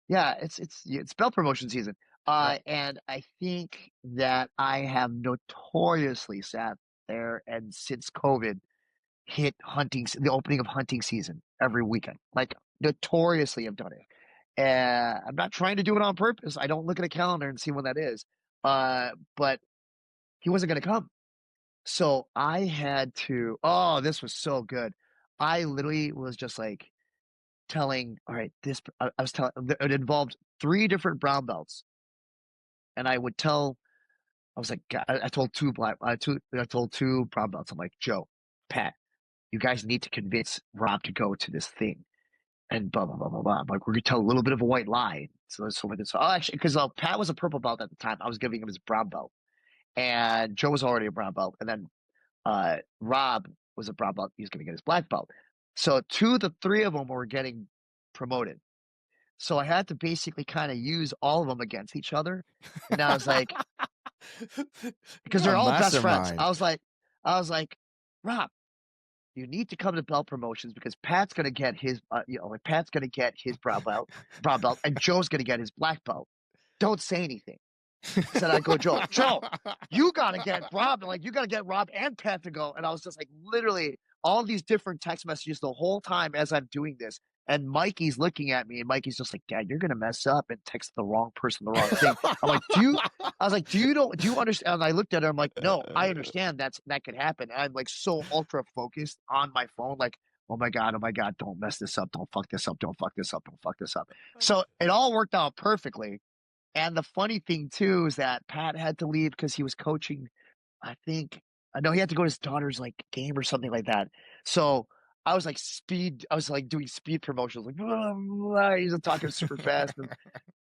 it's belt promotion season. And I think that I have notoriously sat there, and since COVID hit the opening of hunting season every weekend, like, notoriously have done it. And I'm not trying to do it on purpose. I don't look at a calendar and see when that is. But he wasn't going to come. So I had to, this was so good. I literally was just like telling, all right, it involved 3 different brown belts. And I would tell, I was like, God, I told two brown belts. I'm like, Joe, Pat, you guys need to convince Rob to go to this thing. And blah, blah, blah, blah, blah. I'm like, we're going to tell a little bit of a white lie. So actually, because Pat was a purple belt at the time, I was giving him his brown belt. And Joe was already a brown belt. And then Rob was a brown belt. He was going to get his black belt. So 2 of the 3 of them were getting promoted. So I had to basically kind of use all of them against each other. And I was like, because they're all best friends. I was like, Rob, you need to come to belt promotions, because Pat's going to get his, Pat's going to get his brown belt, and Joe's going to get his black belt. Don't say anything. Said I go, Joe, you got to get Rob, you got to get Rob and Pat to go. And I was just like, literally all these different text messages the whole time as I'm doing this. And Mikey's looking at me, and Mikey's just like, Dad, you're going to mess up and text the wrong person, the wrong thing. I'm like, do you understand? And I looked at her, I'm like, no, I understand that could happen. And I'm like so ultra focused on my phone. Like, oh my God, don't mess this up. Don't fuck this up. Don't fuck this up. Don't fuck this up. So it all worked out perfectly. And the funny thing too is that Pat had to leave because he was coaching. I know he had to go to his daughter's like game or something like that. So I was like doing speed promotions, like blah, blah. He's talking super fast and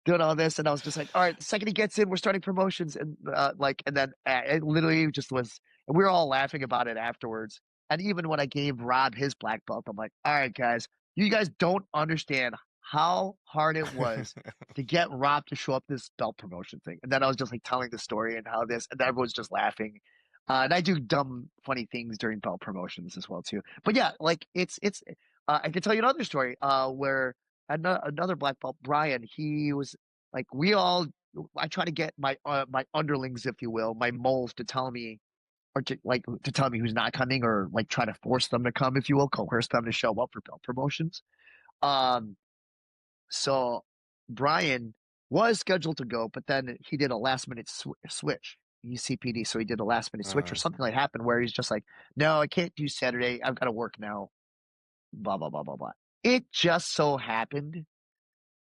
doing all this, and I was just like, all right, the second he gets in, we're starting promotions, and and then it literally just was, and we were all laughing about it afterwards. And even when I gave Rob his black belt, I'm like, all right, guys, you guys don't understand how hard it was to get Rob to show up this belt promotion thing. And then I was just like telling the story and how this, and everyone's just laughing. And I do dumb, funny things during belt promotions as well too. But yeah, like it's. I can tell you another story where another black belt, Brian. He was like, I try to get my my underlings, if you will, my moles, to tell me, or to tell me who's not coming, or like try to force them to come, if you will, coerce them to show up for belt promotions. So Brian was scheduled to go, but then he did a last minute switch. He's CPD, so he did a last minute switch or something like happened where he's just like, no, I can't do Saturday. I've got to work now. Blah, blah, blah, blah, blah. It just so happened.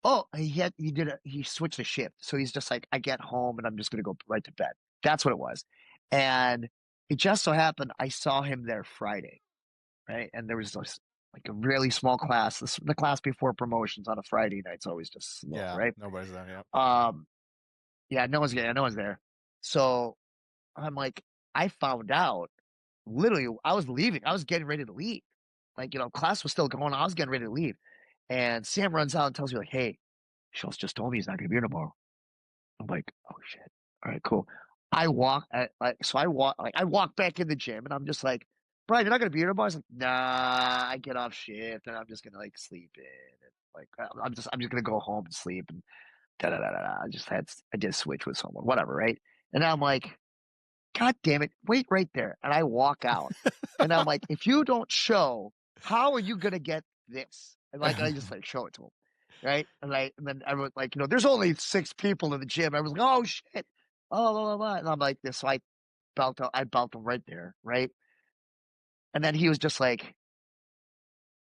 Oh, he switched a shift. So he's just like, I get home and I'm just going to go right to bed. That's what it was. And it just so happened I saw him there Friday, right? And there was like a really small class. The class before promotions on a Friday night's always just slow, right? Nobody's there. Yeah. No one's there. So I'm like, I found out literally. I was leaving. I was getting ready to leave. Like, class was still going on. I was getting ready to leave, and Sam runs out and tells me like, "Hey, Schultz just told me he's not going to be here tomorrow." I'm like, "Oh shit! All right, cool." I walk back in the gym, and I'm just like, Brian, you're not gonna be here tomorrow? I was like, nah, I get off shift and I'm just gonna like sleep in, and like I'm just gonna go home and sleep, and da da da da. I did a switch with someone, whatever, right? And I'm like, God damn it, wait right there. And I walk out, and I'm like, if you don't show, how are you gonna get this? And like I just like show it to him, right? And then everyone like, there's only 6 people in the gym. I was like, oh shit, oh blah, blah, blah. And I'm like this, so I belt him right there, right? And then he was just like,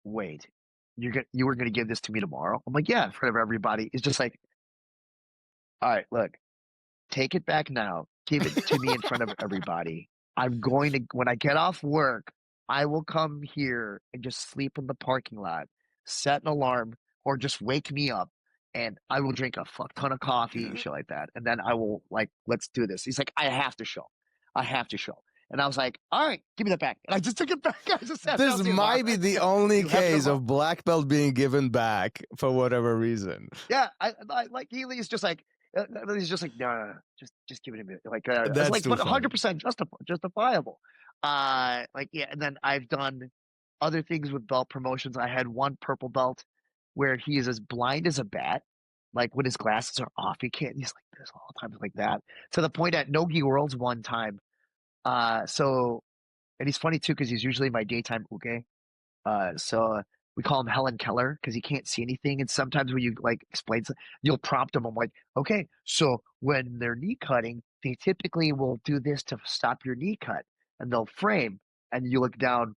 wait, you were gonna give this to me tomorrow? I'm like, yeah, in front of everybody. It's just like, all right, look, take it back now. Give it to me in front of everybody. I'm going to, when I get off work, I will come here and just sleep in the parking lot, set an alarm, or just wake me up, and I will drink a fuck ton of coffee and shit like that. And then I will like, let's do this. He's like, I have to show. And I was like, all right, give me that back. And I just took it back. This might be the only case of black belt being given back for whatever reason. Yeah, I like he's just like, no, just give it to me. Like that's like, too but funny. 100% justifiable. Like yeah, and then I've done other things with belt promotions. I had one purple belt where he is as blind as a bat. Like when his glasses are off, he can't. He's like this all the time, like that. To the point at NoGi Worlds one time. So, and he's funny too because he's usually my daytime uke. So we call him Helen Keller because he can't see anything. And sometimes when you like explain, you'll prompt him. I'm like, okay, so when they're knee cutting, they typically will do this to stop your knee cut, and they'll frame, and you look down.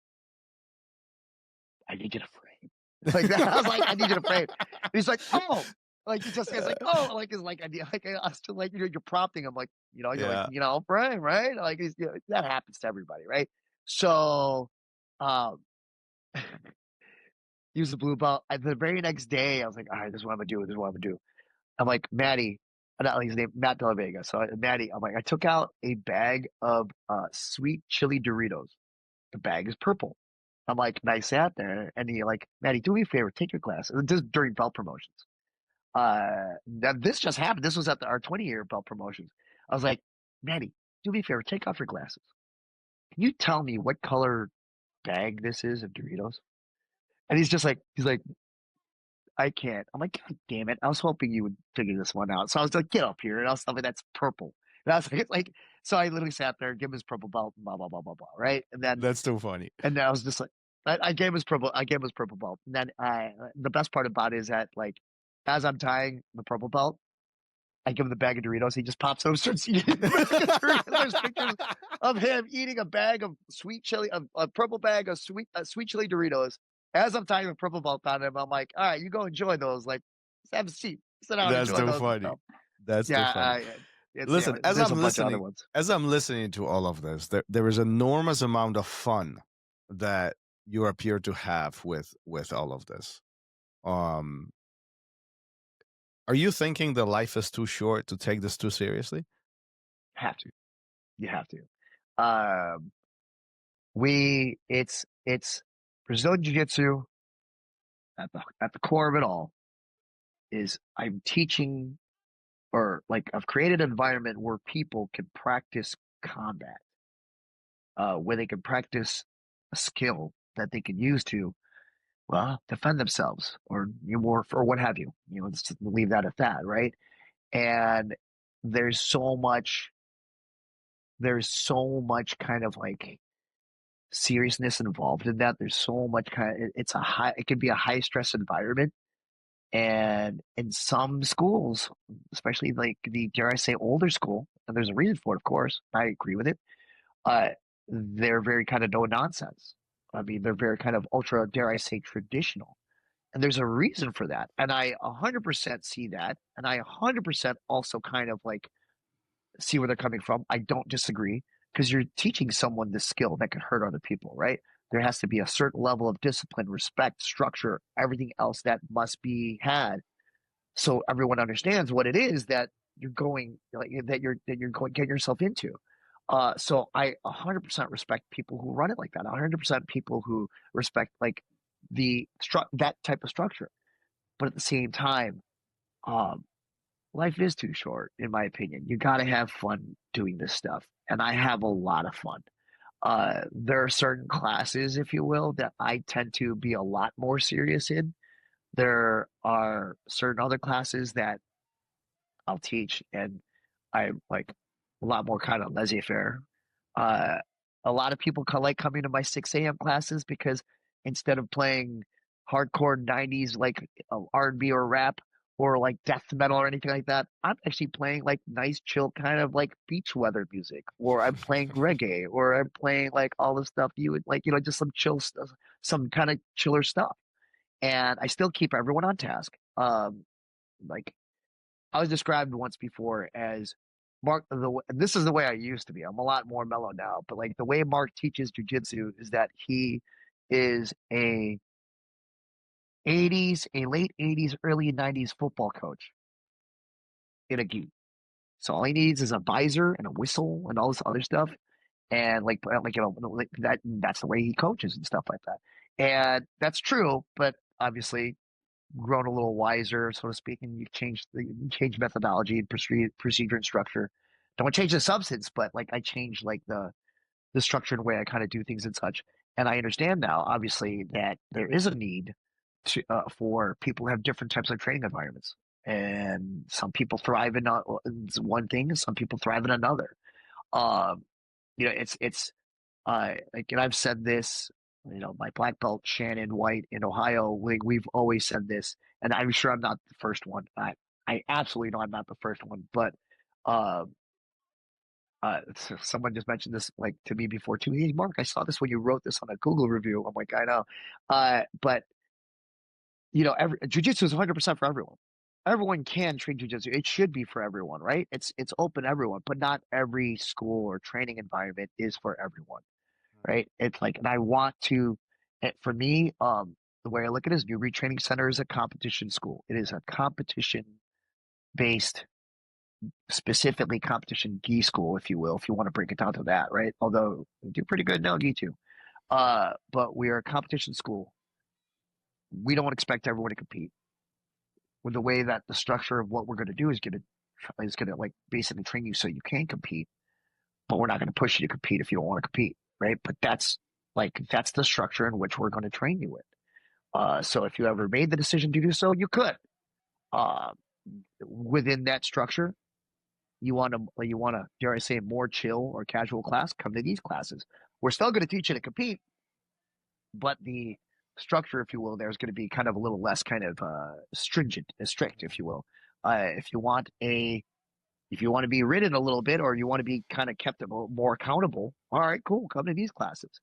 I need you to frame like that. I was like, I need you to frame. And he's like, oh. Like he just says like, oh, like it's like I still like you're prompting him like you're like frame, right? Like that happens to everybody, right? So, use the blue belt. The very next day, I was like, all right, this is what I'm gonna do. I'm like, Maddie, not his name, Matt De La Vega. So Maddie, I'm like, I took out a bag of sweet chili Doritos. The bag is purple. I'm like, and I sat there, and he like, Maddie, do me a favor, take your glasses. This is during belt promotions. This just happened. This was at our 20-year belt promotions. I was like, Maddie, do me a favor, take off your glasses. Can you tell me what color bag this is of Doritos? And he's like, I can't. I'm like, God damn it. I was hoping you would figure this one out. So I was like, get up here. And I was like, that's purple. And I was like, so I literally sat there, give him his purple belt, blah, blah, blah, blah, blah. Right. And then that's too funny. And then I was just like, I gave him his purple belt. And then the best part about it is that like, as I'm tying the purple belt, I give him the bag of Doritos. He just pops over, starts eating. There's pictures of him eating a bag of sweet chili, a purple bag of sweet chili Doritos as I'm talking with purple belt on him, I'm like, all right, you go enjoy those. Like, just have a seat. Sit down and That's enjoy too those and funny. stuff. That's too funny. Listen, as there's a I'm bunch of other listening, ones. as I'm listening to all of this, there is an enormous amount of fun that you appear to have with all of this. Are you thinking that life is too short to take this too seriously? Have to. You have to. It's Brazilian Jiu-Jitsu at the core of it all is I'm teaching, or like I've created an environment where people can practice combat, where they can practice a skill that they can use to, well, defend themselves or what have you. Let's leave that at that, right? And there's so much kind of like seriousness involved in that. There's so much it can be a high stress environment. And in some schools, especially like dare I say, older school, and there's a reason for it, of course, I agree with it. They're very kind of no nonsense. I mean, they're very kind of ultra, dare I say, traditional. And there's a reason for that. And I 100% see that. And I 100% also kind of like see where they're coming from. I don't disagree, because you're teaching someone this skill that can hurt other people, right? There has to be a certain level of discipline, respect, structure, everything else that must be had, so everyone understands what it is that you're going, getting yourself into. So I 100% respect people who run it like that. 100% people who respect like that type of structure. But at the same time, life is too short, in my opinion. You got to have fun doing this stuff, and I have a lot of fun. There are certain classes, if you will, that I tend to be a lot more serious in. There are certain other classes that I'll teach, and I'm like a lot more kind of laissez-faire. A lot of people like coming to my 6 a.m. classes because instead of playing hardcore 90s like R&B or rap or like death metal or anything like that, I'm actually playing like nice, chill kind of like beach weather music, or I'm playing reggae, or I'm playing like all the stuff you would like, just some chill stuff, some kind of chiller stuff. And I still keep everyone on task. Like I was described once before as Mark. This is the way I used to be. I'm a lot more mellow now, but like the way Mark teaches jujitsu is that he is a late 80s, early 90s football coach in a gi. So all he needs is a visor and a whistle and all this other stuff, and like that. That's the way he coaches and stuff like that. And that's true, but obviously grown a little wiser, so to speak, and you change methodology and procedure and structure. Don't change the substance, but like I change like the structure and way I kind of do things and such. And I understand now, obviously, that there is a need to for people who have different types of training environments, and some people thrive in one thing, and some people thrive in another. Um, it's like, and I've said this, my black belt Shannon White in Ohio, we've always said this, and I'm sure I'm not the first one. I absolutely know I'm not the first one, but someone just mentioned this like to me before too. Hey, Mark, I saw this when you wrote this on a Google review. I'm like, I know, but jujitsu is 100% for everyone. Everyone can train jujitsu. It should be for everyone, right? It's open to everyone, but not every school or training environment is for everyone. Right? It's like, and I want to, for me, the way I look at it is New Retraining Center is a competition school. It is a competition based, specifically competition gi school, if you will, if you want to break it down to that, right? Although we do pretty good now, gi too. But we are a competition school. We don't expect everyone to compete. With the way that the structure of what we're going to do is going to like basically train you so you can compete, but we're not going to push you to compete if you don't want to compete, right? But that's the structure in which we're going to train you with. So if you ever made the decision to do so, you could. Within that structure, you want to, dare I say, more chill or casual class, come to these classes. We're still going to teach you to compete, but the structure, if you will, there's going to be kind of a little less kind of strict, if you will. If you want to be ridden a little bit, or you want to be kind of kept more accountable, all right, cool, come to these classes.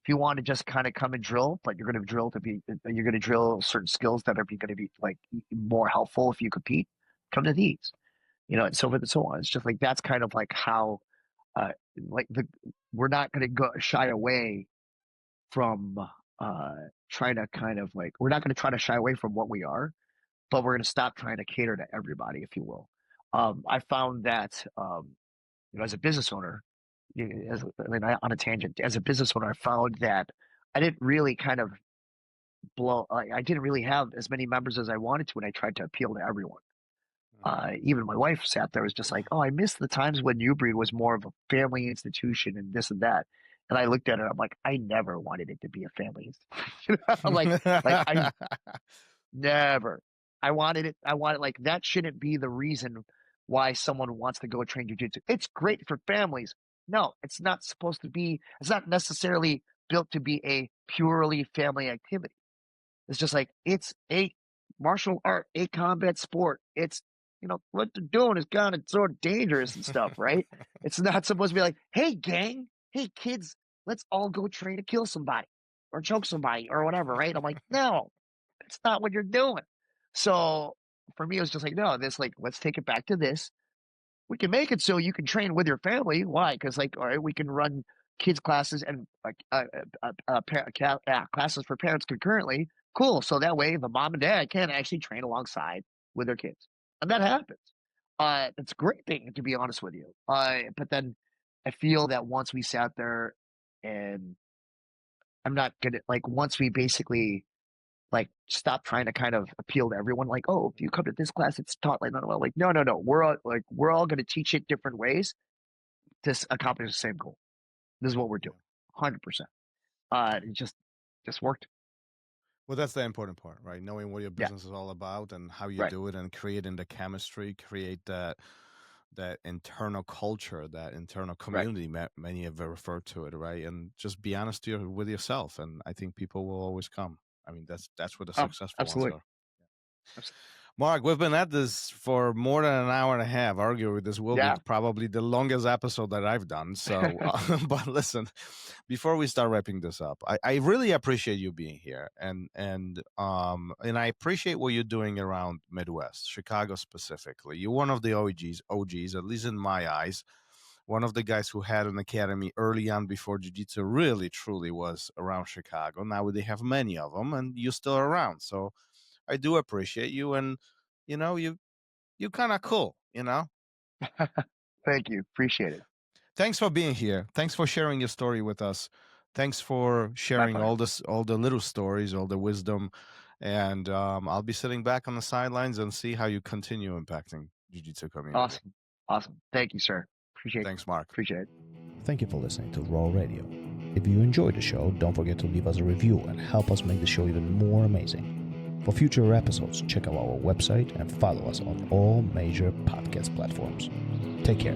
if you want to just kind of come and drill, but you're going to drill certain skills that are going to be like more helpful if you compete, come to these, and so forth and so on. It's just like, that's kind of like how, we're not going to shy away from trying to kind of like, we're not going to try to shy away from what we are, but we're going to stop trying to cater to everybody, if you will. I found that, as a business owner, on a tangent, as a business owner, I found that I didn't really kind of I didn't really have as many members as I wanted to when I tried to appeal to everyone. Even my wife sat there, was just like, oh, I miss the times when Newbreed was more of a family institution and this and that. And I looked at it, I'm like, I never wanted it to be a family institution. I never. I wanted like, that shouldn't be the reason why someone wants to go train jiu-jitsu. It's great for families. No, it's not supposed to be, it's not necessarily built to be a purely family activity. It's just like, it's a martial art, a combat sport. It's, what they're doing is kind of sort of dangerous and stuff, right? It's not supposed to be like, hey, gang, hey, kids, let's all go train to kill somebody or choke somebody or whatever, right? I'm like, no, that's not what you're doing. So for me, it was just like, no, let's take it back to this. We can make it so you can train with your family. Why? Because all right, we can run kids classes and classes for parents concurrently. Cool. So that way the mom and dad can actually train alongside with their kids. And that happens. It's a great thing, to be honest with you. But then I feel that once we sat there and I'm not going to, once we basically stop trying to kind of appeal to everyone, oh, if you come to this class, it's taught like that. Well, no. We're all going to teach it different ways to accomplish the same goal. This is what we're doing, 100%. It just worked. Well, that's the important part, right? Knowing what your business is all about and how you do it, and creating the chemistry, create that internal culture, that internal community. Many have referred to it, right? And just be honest with yourself, and I think people will always come. I mean, that's what the successful ones are. Absolutely. Mark, we've been at this for more than an hour and a half. Arguably, this will be probably the longest episode that I've done. So, but listen, before we start wrapping this up, I really appreciate you being here, and I appreciate what you're doing around Midwest, Chicago specifically. You're one of the OGs, at least in my eyes. One of the guys who had an academy early on before Jiu-Jitsu really, truly was around Chicago. Now they have many of them, and you're still around. So I do appreciate you, and you kind of cool, Thank you, appreciate it. Thanks for being here. Thanks for sharing your story with us. Thanks for sharing all the little stories, all the wisdom, and I'll be sitting back on the sidelines and see how you continue impacting Jiu-Jitsu community. Awesome. Thank you, sir. Appreciate it. Thanks, Mark. Appreciate it. Thank you for listening to RŌL Radio. If you enjoyed the show, don't forget to leave us a review and help us make the show even more amazing. For future episodes, check out our website and follow us on all major podcast platforms. Take care.